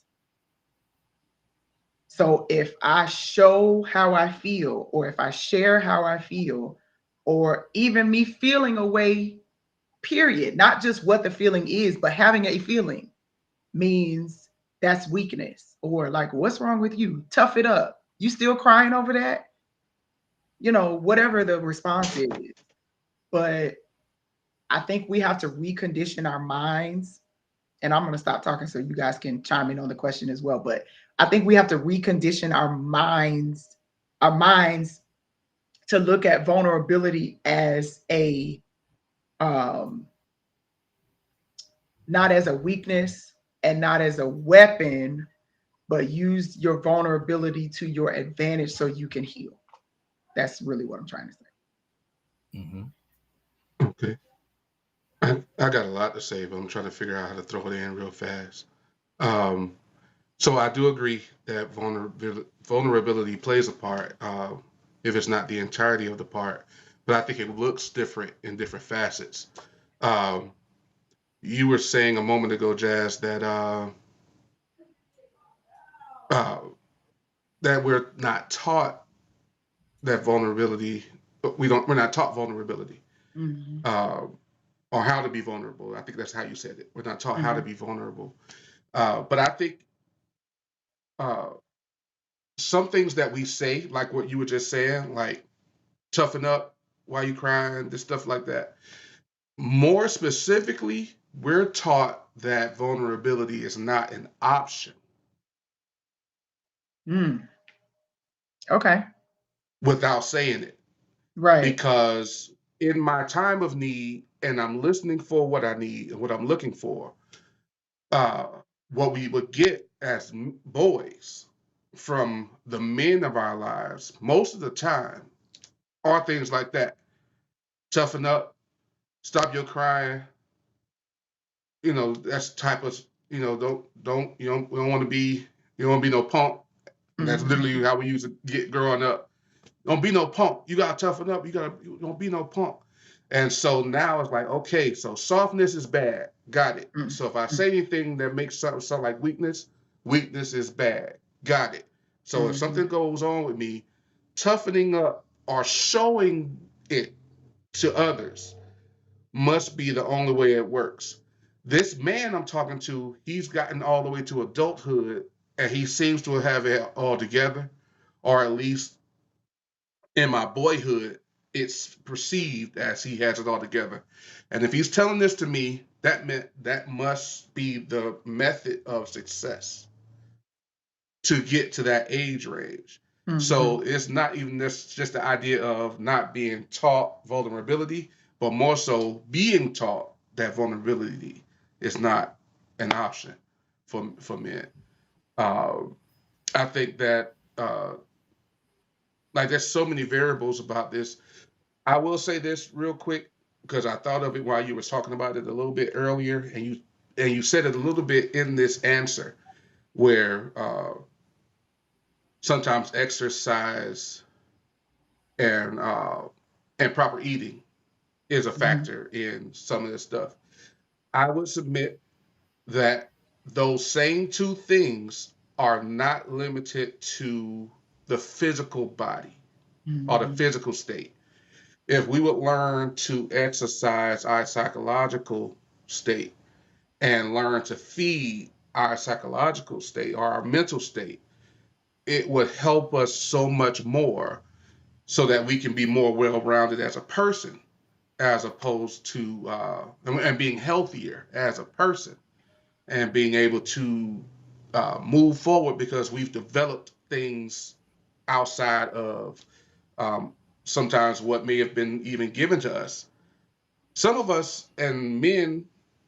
So if I show how I feel, or if I share how I feel, or even me feeling a way, period, not just what the feeling is, but having a feeling means that's weakness. Or like, what's wrong with you? Tough it up. You still crying over that? You know, whatever the response is. But I think we have to recondition our minds, and I'm going to stop talking so you guys can chime in on the question as well. But I think we have to recondition our minds to look at vulnerability as a um, not as a weakness and not as a weapon, but use your vulnerability to your advantage so you can heal. That's really what I'm trying to say. Mm-hmm. Okay. I got a lot to say, but I'm trying to figure out how to throw it in real fast. Um, so I do agree that vulnerability plays a part, if it's not the entirety of the part, but I think it looks different in different facets. Um, you were saying a moment ago, Jazz, that uh, that we're not taught that vulnerability. We're not taught vulnerability, Mm-hmm. uh, or how to be vulnerable. I think that's how you said it. We're not taught how to Mm-hmm. be vulnerable. But I think uh, some things that we say, like what you were just saying, like toughen up, why you crying, this stuff like that. More specifically, we're taught that vulnerability is not an option Mm. Okay. without saying it. Right. Because in my time of need, and I'm listening for what I need and what I'm looking for, uh, what we would get as boys from the men of our lives most of the time are things like that. Toughen up, stop your crying. That's the type of we don't want to be you don't want to be no punk. And that's Mm-hmm. literally how we used to get growing up. Don't be no punk. You gotta toughen up. You don't be no punk. And so now it's like, okay, so softness is bad. Got it. Mm-hmm. So if I say anything that makes something sound like weakness, weakness is bad. Got it. So if Mm-hmm. something goes on with me, toughening up or showing it to others must be the only way it works. This man I'm talking to, he's gotten all the way to adulthood and he seems to have it all together, or at least in my boyhood, it's perceived as he has it all together. And if he's telling this to me, that must be the method of success to get to that age range. Mm-hmm. So it's not even this just the idea of not being taught vulnerability, but more so being taught that vulnerability is not an option for men. Uh, I think that like there's so many variables about this. I will say this real quick because I thought of it while you were talking about it a little bit earlier, and you said it a little bit in this answer where sometimes exercise and proper eating is a Mm-hmm. factor in some of this stuff. I would submit that those same two things are not limited to the physical body or the Mm-hmm. physical state. If we would learn to exercise our psychological state and learn to feed our psychological state or our mental state, it would help us so much more so that we can be more well-rounded as a person as opposed to and being healthier as a person and being able to move forward because we've developed things outside of um, sometimes what may have been even given to us. Some of us and men,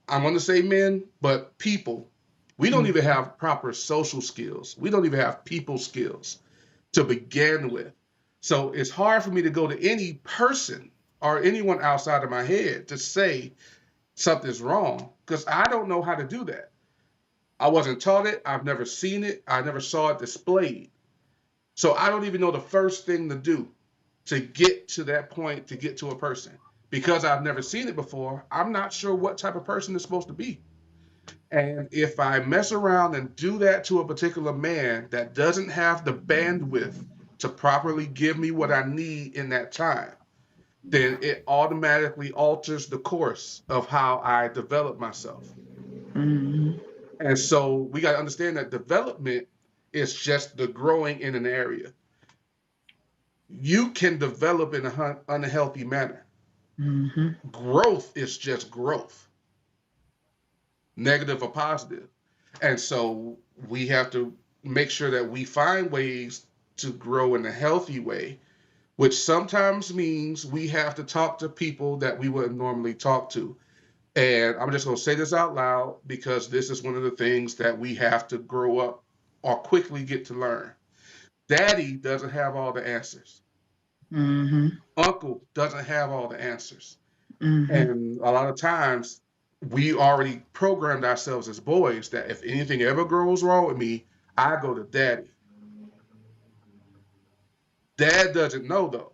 I'm going to say men, but people, we don't even Mm-hmm. have proper social skills. We don't even have people skills to begin with. So it's hard for me to go to any person or anyone outside of my head to say something's wrong because I don't know how to do that. I wasn't taught it. I've never seen it. I never saw it displayed. So I don't even know the first thing to do to get to that point, to get to a person. Because I've never seen it before, I'm not sure what type of person it's supposed to be. And if I mess around and do that to a particular man that doesn't have the bandwidth to properly give me what I need in that time, then it automatically alters the course of how I develop myself. Mm-hmm. And so we got to understand that development is just the growing in an area. You can develop in an unhealthy manner. Mm-hmm. Growth is just growth, negative or positive. And so we have to make sure that we find ways to grow in a healthy way, which sometimes means we have to talk to people that we wouldn't normally talk to. And I'm just going to say this out loud because this is one of the things that we have to grow up or quickly get to learn. Daddy doesn't have all the answers. Mm-hmm. Uncle doesn't have all the answers. Mm-hmm. And a lot of times we already programmed ourselves as boys that if anything ever goes wrong with me, I go to daddy. Dad doesn't know though,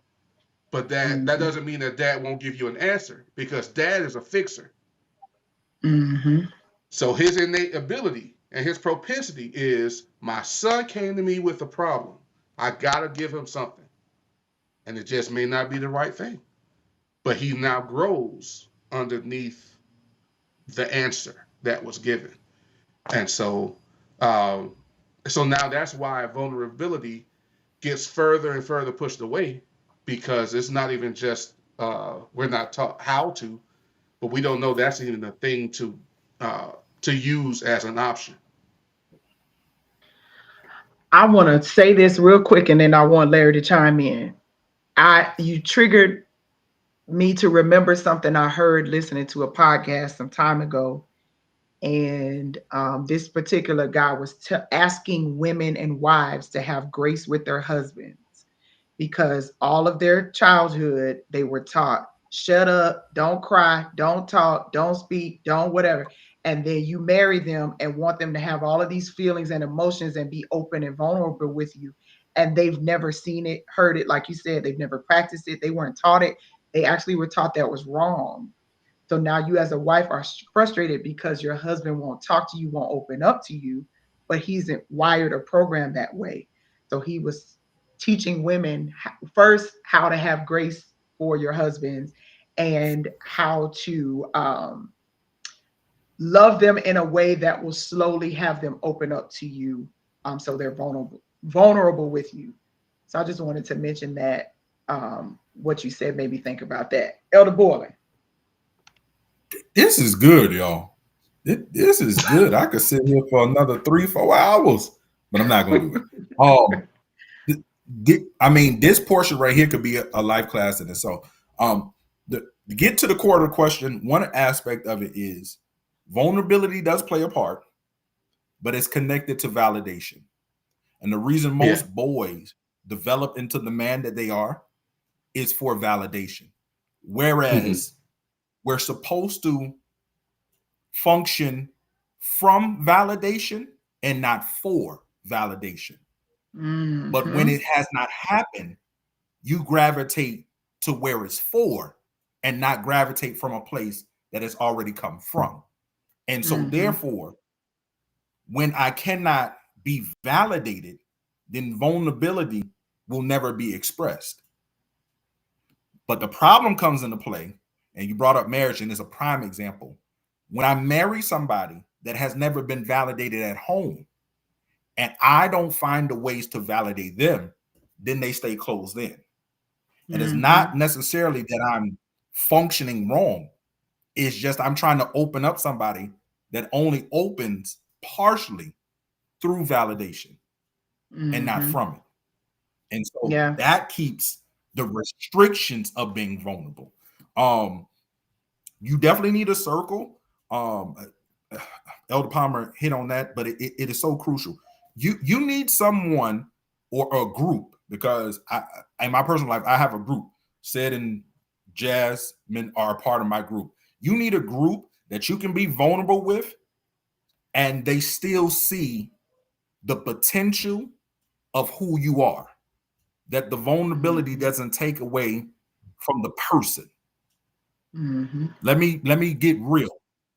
but that Mm-hmm. doesn't mean that dad won't give you an answer because dad is a fixer. Mm-hmm. So his innate ability And his propensity is, my son came to me with a problem. I got to give him something. And it just may not be the right thing. But he now grows underneath the answer that was given. And um, so now that's why vulnerability gets further and further pushed away, because it's not even just we're not taught how to, but we don't know that's even a thing to use as an option. I want to say this real quick and then I want Larry to chime in. You triggered me to remember something I heard listening to a podcast some time ago. And this particular guy was asking women and wives to have grace with their husbands because all of their childhood they were taught shut up, don't cry, don't talk, don't speak, don't whatever. And then you marry them and want them to have all of these feelings and emotions and be open and vulnerable with you. And they've never seen it, heard it, like you said, they've never practiced it, they weren't taught it. They actually were taught that was wrong. So now you as a wife are frustrated because your husband won't talk to you, won't open up to you, but he's wired or programmed that way. So he was teaching women first how to have grace for your husbands and how to love them in a way that will slowly have them open up to you, so they're vulnerable with you. So I just wanted to mention that what you said made me think about that. Elder Boylan. This is good, y'all. This is good. I could sit here for another 3-4 hours, but I'm not going to do it. I mean, this portion right here could be a life class in itself. To get to the core of the question, one aspect of it is vulnerability does play a part, but it's connected to validation. And the reason most boys develop into the man that they are is for validation. Whereas we're supposed to function from validation and not for validation. Mm-hmm. But when it has not happened, you gravitate to where it's for and not gravitate from a place that it's already come from. And so therefore, when I cannot be validated, then vulnerability will never be expressed. But the problem comes into play, and you brought up marriage, and it's a prime example. When I marry somebody that has never been validated at home, and I don't find the ways to validate them, then they stay closed in. And it's not necessarily that I'm functioning wrong. It's just I'm trying to open up somebody that only opens partially through validation and not from it. And so that keeps the restrictions of being vulnerable. You definitely need a circle. Elder Palmer hit on that, but it is so crucial. You need someone or a group, because in my personal life, I have a group. Sid and Jasmine are a part of my group. You need a group that you can be vulnerable with, and they still see the potential of who you are. That the vulnerability doesn't take away from the person. Let me get real.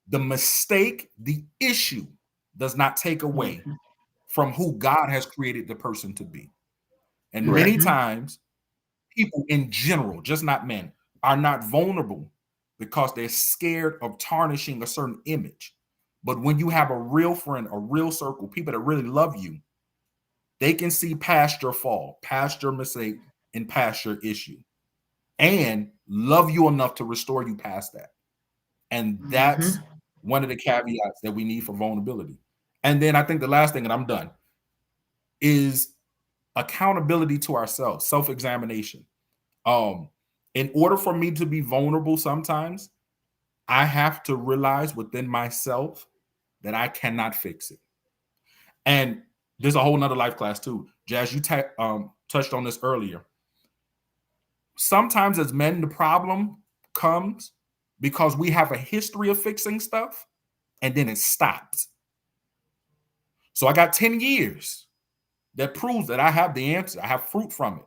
The mistake, the issue does not take away from who God has created the person to be. And many times, people in general, just not men, are not vulnerable because they're scared of tarnishing a certain image. But when you have a real friend, a real circle, people that really love you, they can see past your fall, past your mistake, and past your issue, and love you enough to restore you past that. And that's one of the caveats that we need for vulnerability. And then I think the last thing, and I'm done, is accountability to ourselves, self-examination. In order for me to be vulnerable sometimes, I have to realize within myself that I cannot fix it. And there's a whole nother life class too. Jazz, you touched on this earlier. Sometimes as men, the problem comes because we have a history of fixing stuff and then it stops. So I got 10 years that proves that I have the answer. I have fruit from it.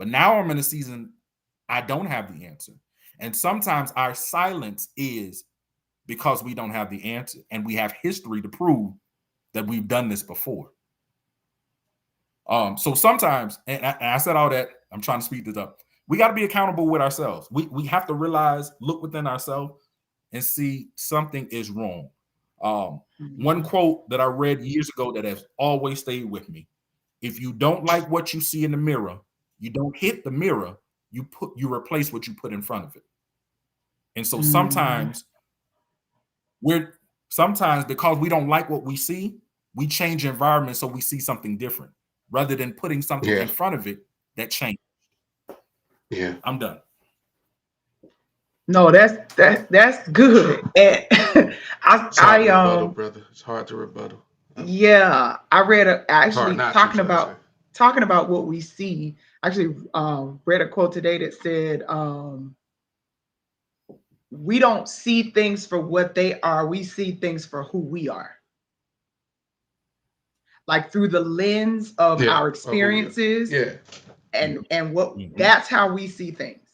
But now I'm in a season I don't have the answer. And sometimes our silence is because we don't have the answer and we have history to prove that we've done this before. So sometimes, and I said all that, I'm trying to speed this up. We got to be accountable with ourselves. We have to realize, look within ourselves and see something is wrong. One quote that I read years ago that has always stayed with me: if you don't like what you see in the mirror, you don't hit the mirror, you replace what you put in front of it. And so we're sometimes, because we don't like what we see, we change environment so we see something different rather than putting something in front of it that changed. Yeah. I'm done. No, that's good. And It's hard to I rebuttal, brother. It's hard to rebuttal. yeah, I read Hard actually not to, should I say? talking about what we see. Actually, read a quote today that said, "We don't see things for what they are. We see things for who we are, like through the lens of Yeah. our Or who we are. experiences, Yeah. and what Mm-hmm. that's how we see things."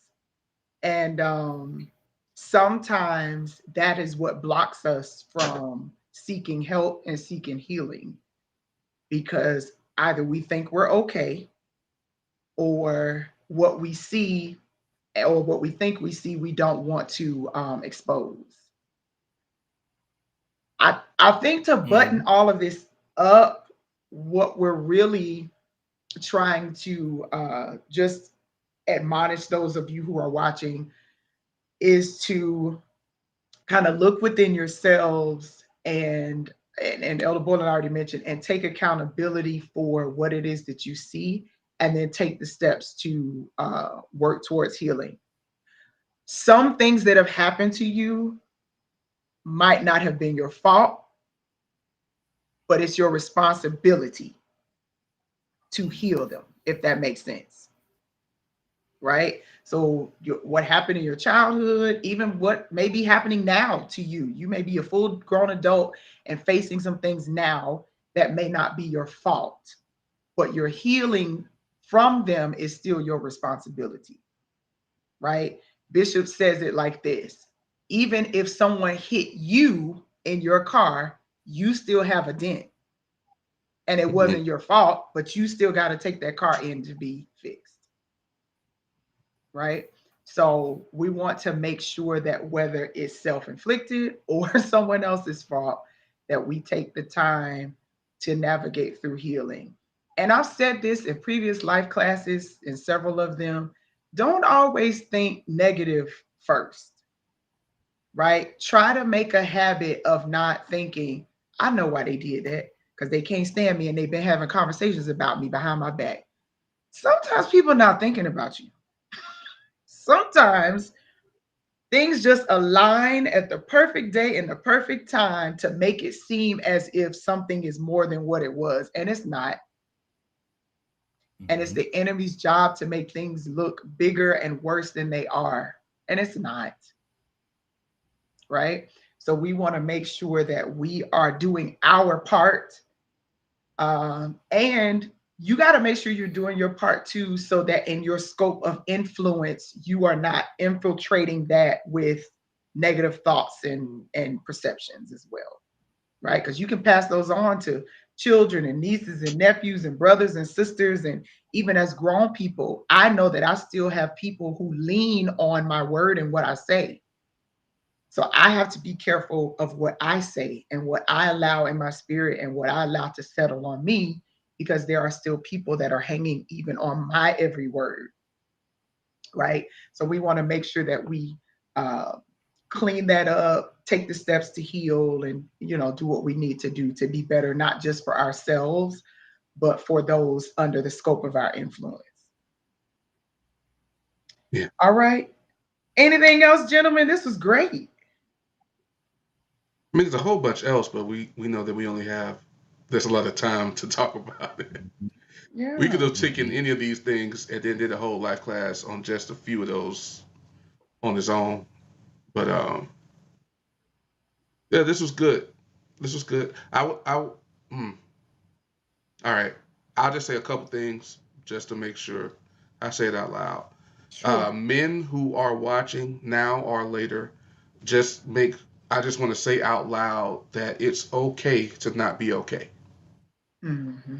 And sometimes that is what blocks us from seeking help and seeking healing, because either we think we're okay, or what we see or what we think we see, we don't want to expose. I think to button Mm-hmm. all of this up, what we're really trying to just admonish those of you who are watching is to kind of look within yourselves, and Elder Boland already mentioned, and take accountability for what it is that you see, and then take the steps to work towards healing. Some things that have happened to you might not have been your fault, but it's your responsibility to heal them, if that makes sense. Right? So, what happened in your childhood, even what may be happening now to you, you may be a full grown adult and facing some things now that may not be your fault, but your healing from them is still your responsibility. Right? Bishop says it like this: even if someone hit you in your car, you still have a dent, and it Mm-hmm. wasn't your fault, but you still got to take that car in to be fixed. Right? So we want to make sure that whether it's self-inflicted or someone else's fault, that we take the time to navigate through healing. And I've said this in previous life classes, in several of them: don't always think negative first, right? Try to make a habit of not thinking, I know why they did that, because they can't stand me and they've been having conversations about me behind my back. Sometimes people are not thinking about you. Sometimes things just align at the perfect day and the perfect time to make it seem as if something is more than what it was, and it's not. And it's Mm-hmm. the enemy's job to make things look bigger and worse than they are, and it's not. Right? So we want to make sure that we are doing our part, and you got to make sure you're doing your part too, so that in your scope of influence, you are not infiltrating that with negative thoughts and perceptions as well, right? Because you can pass those on to children and nieces and nephews and brothers and sisters, and even as grown people, I know that I still have people who lean on my word and what I say. So I have to be careful of what I say and what I allow in my spirit and what I allow to settle on me, because there are still people that are hanging even on my every word, right? So we want to make sure that we uh, clean that up, take the steps to heal, and do what we need to do to be better, not just for ourselves, but for those under the scope of our influence. Yeah. All right. Anything else, gentlemen? This was great. I mean, there's a whole bunch else, but we know that we only have there's a lot of time to talk about it. We could Yeah. have taken Mm-hmm. any of these things and then did a whole life class on just a few of those on its own. But yeah, this was good. This was good. Mm, all right. I'll just say a couple things just to make sure I say it out loud. Sure. Men who are watching now or later, just make I just want to say out loud that it's okay to not be okay. Mm-hmm.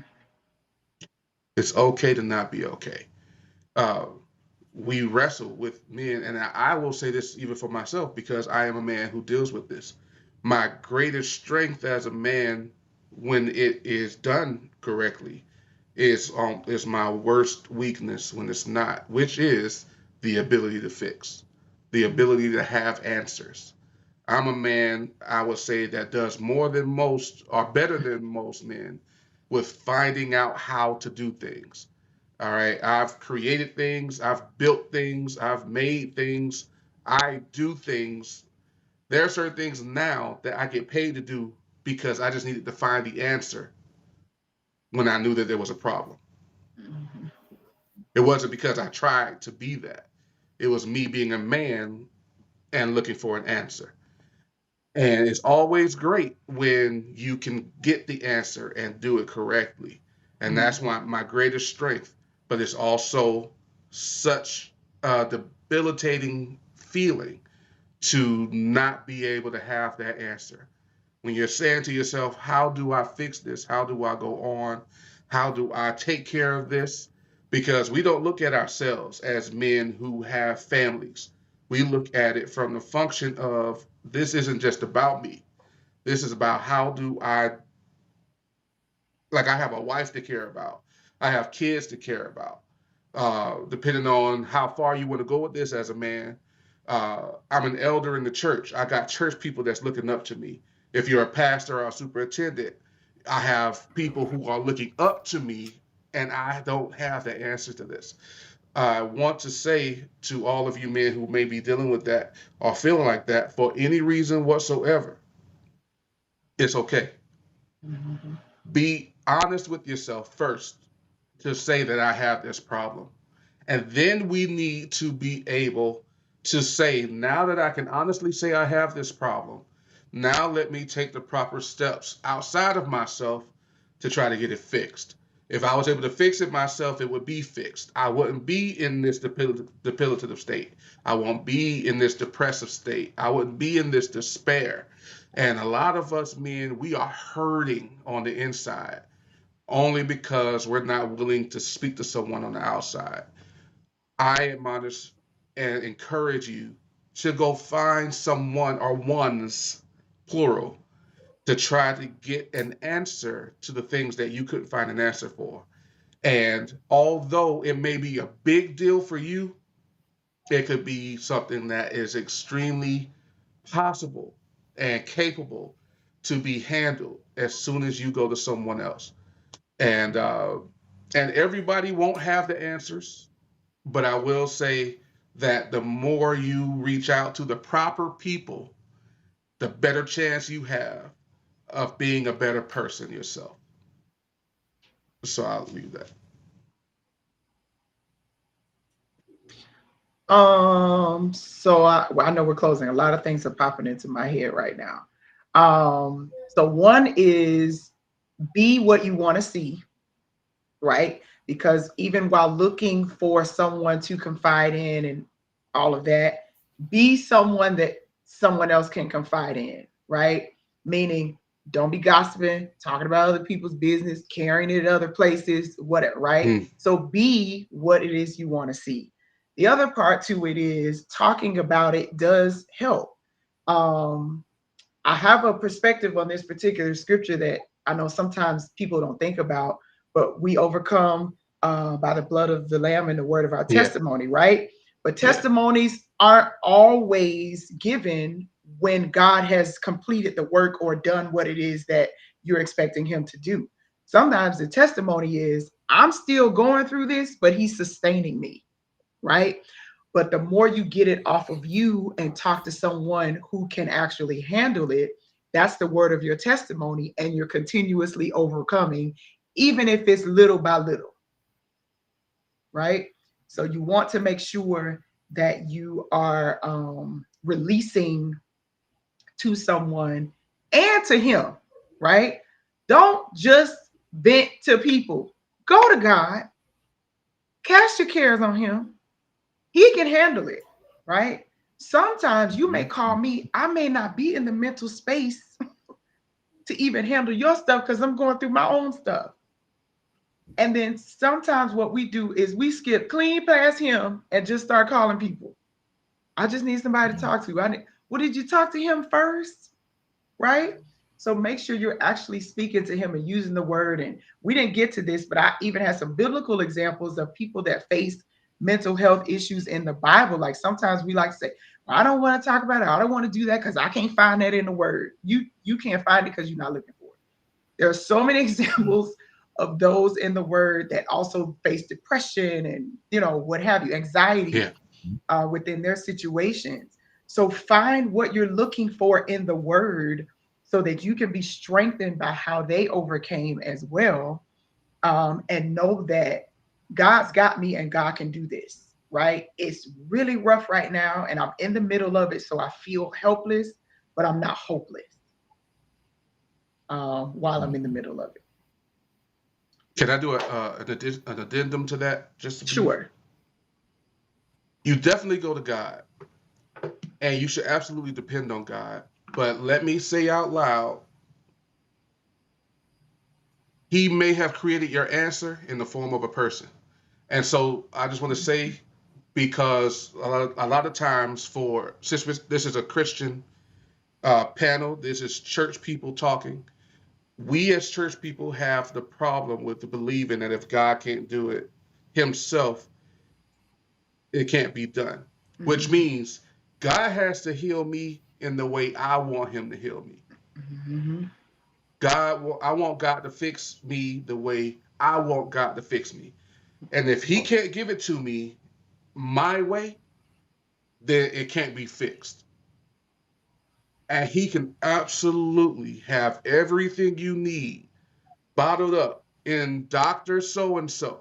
It's okay to not be okay. Uh, we wrestle with men, and I will say this even for myself because I am a man who deals with this. My greatest strength as a man, when it is done correctly, is my worst weakness when it's not, which is the ability to fix, the ability to have answers. I'm a man, I would say, that does more than most or better than most men with finding out how to do things. All right. I've created things, I've built things, I've made things, I do things. There are certain things now that I get paid to do because I just needed to find the answer when I knew that there was a problem. Mm-hmm. It wasn't because I tried to be that, it was me being a man and looking for an answer. And it's always great when you can get the answer and do it correctly. And that's Mm-hmm. why my greatest strength, but it's also such a debilitating feeling to not be able to have that answer. When you're saying to yourself, how do I fix this? How do I go on? How do I take care of this? Because we don't look at ourselves as men who have families. We look at it from the function of this isn't just about me. This is about how do I, like, I have a wife to care about, I have kids to care about. Depending on how far you want to go with this as a man, I'm an elder in the church. I got church people that's looking up to me. If you're a pastor or a superintendent, I have people who are looking up to me, and I don't have the answer to this. I want to say to all of you men who may be dealing with that or feeling like that for any reason whatsoever, it's okay. Mm-hmm. Be honest with yourself first to say that I have this problem. And then we need to be able to say, now that I can honestly say I have this problem, now let me take the proper steps outside of myself to try to get it fixed. If I was able to fix it myself, it would be fixed. I wouldn't be in this debilitative state. I won't be in this depressive state. I wouldn't be in this despair. And a lot of us men, we are hurting on the inside only because we're not willing to speak to someone on the outside. I admonish and encourage you to go find someone or ones, plural, to try to get an answer to the things that you couldn't find an answer for. And although it may be a big deal for you, it could be something that is extremely possible and capable to be handled as soon as you go to someone else. And everybody won't have the answers, but I will say that the more you reach out to the proper people, the better chance you have of being a better person yourself. So I'll leave that. Well, I know we're closing. A lot of things are popping into my head right now. So one is be what you want to see, right? Because even while looking for someone to confide in and all of that, be someone that someone else can confide in, right? Meaning, don't be gossiping, talking about other people's business, carrying it other places, whatever, right? Hmm. So be what it is you want to see. The other part to it is talking about it does help. Um, I have a perspective on this particular scripture that I know sometimes people don't think about, but we overcome by the blood of the Lamb and the word of our Yeah. testimony, right? But Yeah. testimonies aren't always given when God has completed the work or done what it is that you're expecting Him to do. Sometimes the testimony is, I'm still going through this, but He's sustaining me, right? But the more you get it off of you and talk to someone who can actually handle it, that's the word of your testimony, and you're continuously overcoming, even if it's little by little, right? So you want to make sure that you are releasing to someone and to Him, right? Don't just vent to people. Go to God, cast your cares on Him. He can handle it, right? Sometimes you may call Mhm. me, I may not be in the mental space to even handle your stuff because I'm going through my own stuff. And then sometimes what we do is we skip clean past him and just start calling people. I just need somebody to talk to. Well, did you talk to him first? Right? So make sure you're actually speaking to him and using the word. And we didn't get to this, but I even had some biblical examples of people that faced mental health issues in the Bible. Like sometimes we like to say, well, I don't want to talk about it. I don't want to do that because I can't find that in the word. You can't find it because you're not looking for it. There are so many examples of those in the word that also face depression and what have you, anxiety Yeah. within their situations. So find what you're looking for in the word so that you can be strengthened by how they overcame as well, and know that God's got me and God can do this. Right? It's really rough right now, and I'm in the middle of it, so I feel helpless, but I'm not hopeless while I'm in the middle of it. Can I do an addendum to that? Just to be, Sure. you definitely go to God, and you should absolutely depend on God. But let me say out loud, He may have created your answer in the form of a person. And so I just want to say, because a lot of times, since this is a Christian panel, this is church people talking. We as church people have the problem with the believing that if God can't do it himself, it can't be done, which Mm-hmm. means God has to heal me in the way I want him to heal me. Mm-hmm. I want God to fix me the way I want God to fix me. And if he can't give it to me my way, then it can't be fixed. And he can absolutely have everything you need bottled up in Dr. So and so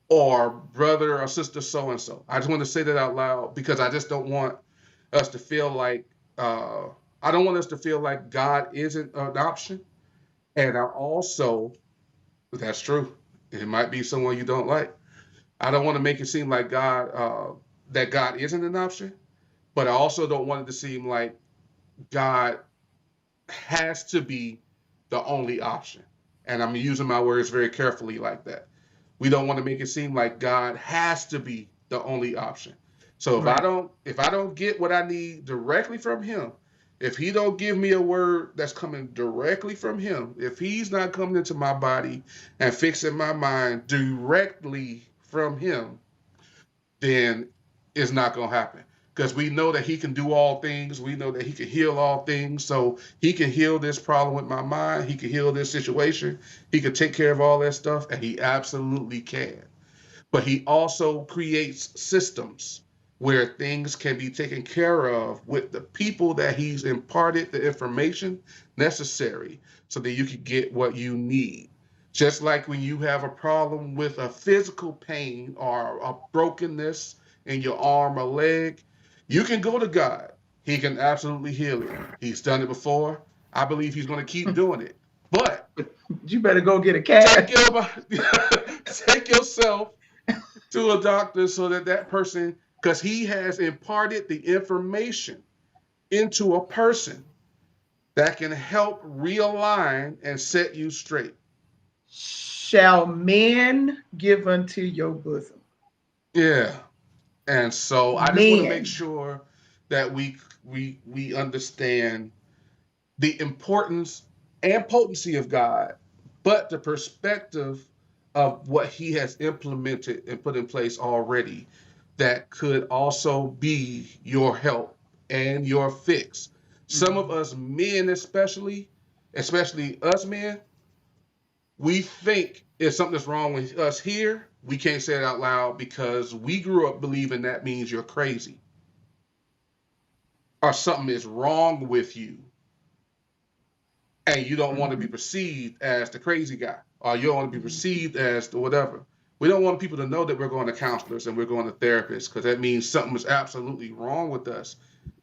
or brother or sister so and so. I just want to say that out loud because I just don't want us to feel like uh, I don't want us to feel like God isn't an option. And I also, that's true. It might be someone you don't like. I don't want to make it seem like that God isn't an option, but I also don't want it to seem like God has to be the only option. And I'm using my words very carefully like that. We don't want to make it seem like God has to be the only option. So Right. if I don't get what I need directly from him, if he don't give me a word that's coming directly from him, if he's not coming into my body and fixing my mind directly from him, then it's not going to happen. Because we know that he can do all things. We know that he can heal all things. So he can heal this problem with my mind. He can heal this situation. He can take care of all that stuff. And he absolutely can. But he also creates systems where things can be taken care of with the people that he's imparted the information necessary so that you can get what you need. Just like when you have a problem with a physical pain or a brokenness in your arm or leg, you can go to God. He can absolutely heal it. He's done it before. I believe he's going to keep doing it. But You better go get a take cat. your take yourself to a doctor so that that person, because he has imparted the information into a person that can help realign and set you straight. Shall men give unto your bosom? Yeah. And so I just want to make Men. sure that we understand the importance and potency of God, but the perspective of what he has implemented and put in place already that could also be your help and your fix. Some of Mhm. us men, especially us men, we think if something's wrong with us here, we can't say it out loud because we grew up believing that means you're crazy or something is wrong with you and you don't want to be Mhm. perceived as the crazy guy or you don't want to be perceived as the whatever. We don't want people to know that we're going to counselors and we're going to therapists because that means something is absolutely wrong with us.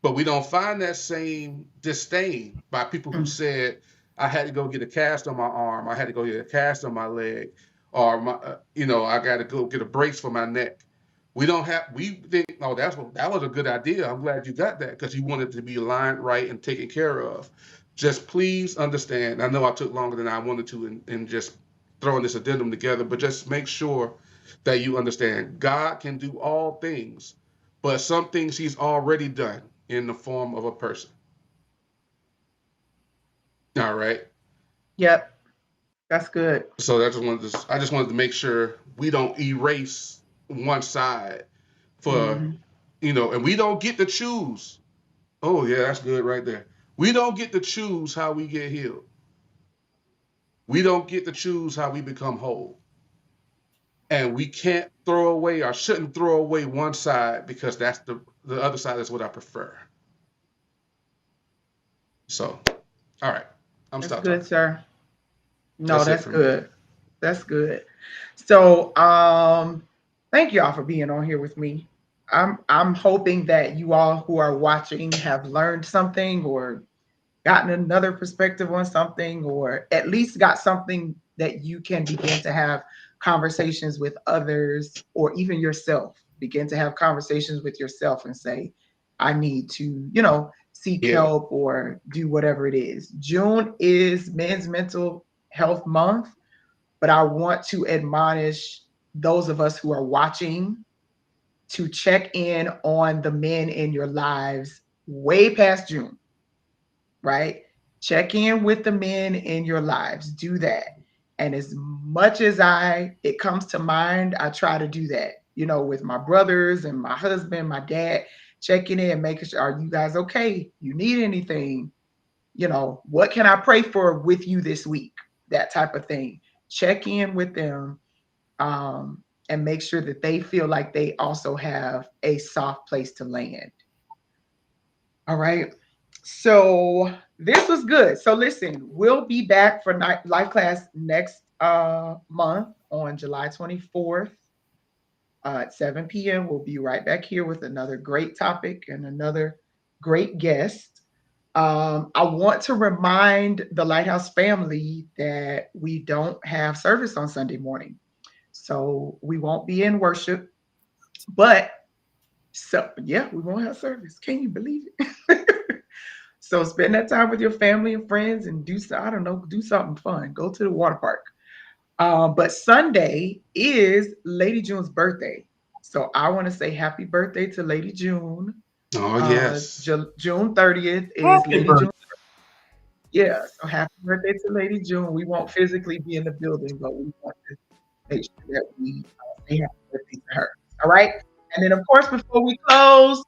But we don't find that same disdain by people who Mhm. said, I had to go get a cast on my arm, I had to go get a cast on my leg, or I got to go get a brace for my neck. We think, oh, that was a good idea. I'm glad you got that because you wanted to be aligned right and taken care of. Just please understand. I know I took longer than I wanted to in just throwing this addendum together, but just make sure that you understand God can do all things, but some things He's already done in the form of a person. All right. Yep. That's good. So I just wanted to make sure we don't erase one side for, Mm-hmm. and we don't get to choose. Oh yeah, that's good right there. We don't get to choose how we get healed. We don't get to choose how we become whole. And we can't throw away or shouldn't throw away one side because that's the other side is what I prefer. So, all right. I'm That's stop good, talking. sir. No, That's it that's for me. good. That's good. So, thank y'all for being on here with me. I'm hoping that you all who are watching have learned something or gotten another perspective on something, or at least got something that you can begin to have conversations with others, or even yourself. Begin to have conversations with yourself and say, I need to, seek Yeah. help or do whatever it is. June is Men's Mental Health Month, but I want to admonish those of us who are watching to check in on the men in your lives way past June, right? Check in with the men in your lives. Do that. And as much as it comes to mind, I try to do that, with my brothers and my husband, my dad, checking in, making sure, are you guys okay? You need anything? What can I pray for with you this week? That type of thing. Check in with them, and make sure that they feel like they also have a soft place to land. All right. So this was good. So listen, we'll be back for life class next month on July 24th at 7 p.m. We'll be right back here with another great topic and another great guest. I want to remind the Lighthouse family that we don't have service on Sunday morning. So we won't be in worship, but yeah, we won't have service. Can you believe it? So spend that time with your family and friends and do something fun. Go to the water park. But Sunday is Lady June's birthday. So I want to say happy birthday to Lady June. Oh yes. June 30th is Happy Lady birthday. June. Yeah, so happy birthday to Lady June. We won't physically be in the building, but we want to make sure that we say happy birthday to her. All right. And then, of course, before we close,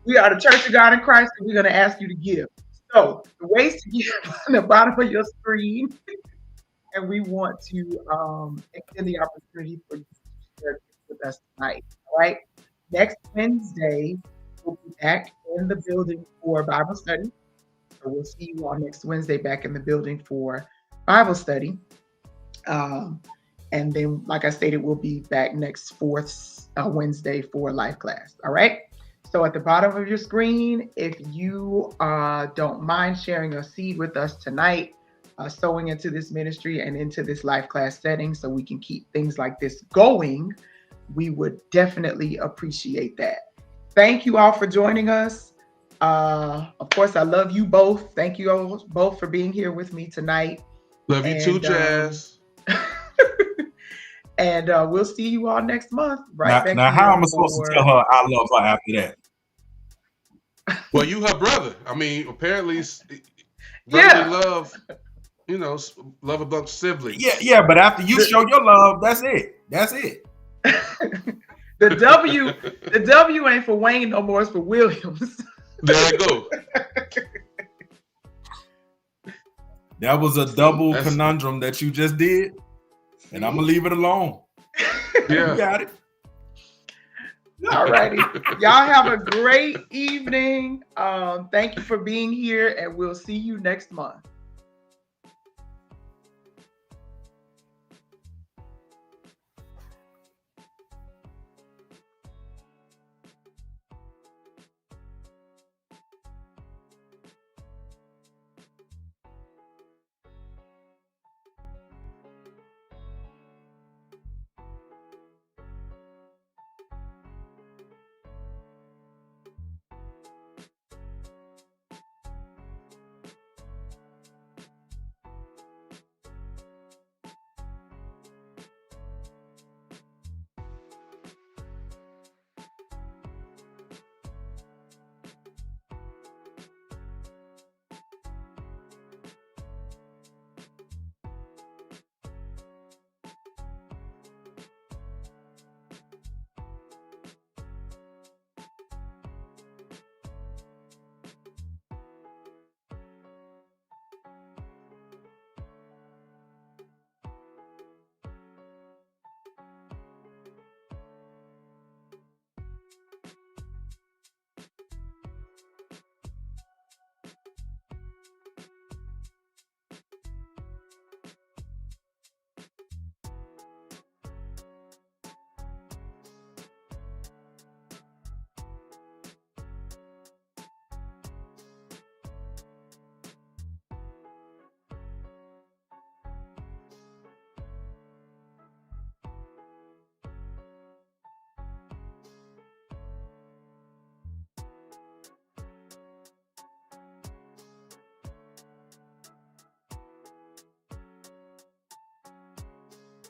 we are the Church of God in Christ, and we're going to ask you to give. So the ways to give on the bottom of your screen, and we want to extend the opportunity for you to share with us tonight. All right. Next Wednesday, we'll be back in the building for Bible study. So we'll see you all next Wednesday back in the building for Bible study. And then, like I stated, we'll be back next fourth Wednesday for life class. All right. So at the bottom of your screen, if you don't mind sharing a seed with us tonight, sowing into this ministry and into this life class setting so we can keep things like this going, we would definitely appreciate that. Thank you all for joining us. Of course, I love you both. Thank you all both for being here with me tonight. Love you too, Jazz. And we'll see you all next month. Now how am I supposed to tell her I love her after that? Well, you her brother. I mean, apparently, brotherly love. Love amongst siblings. Yeah. But after you show your love, that's it. That's it. The W ain't for Wayne no more. It's for Williams. There I go. That was a double conundrum that you just did, and I'm gonna leave it alone. Yeah, you got it. All righty. Y'all have a great evening. Thank you for being here, and we'll see you next month.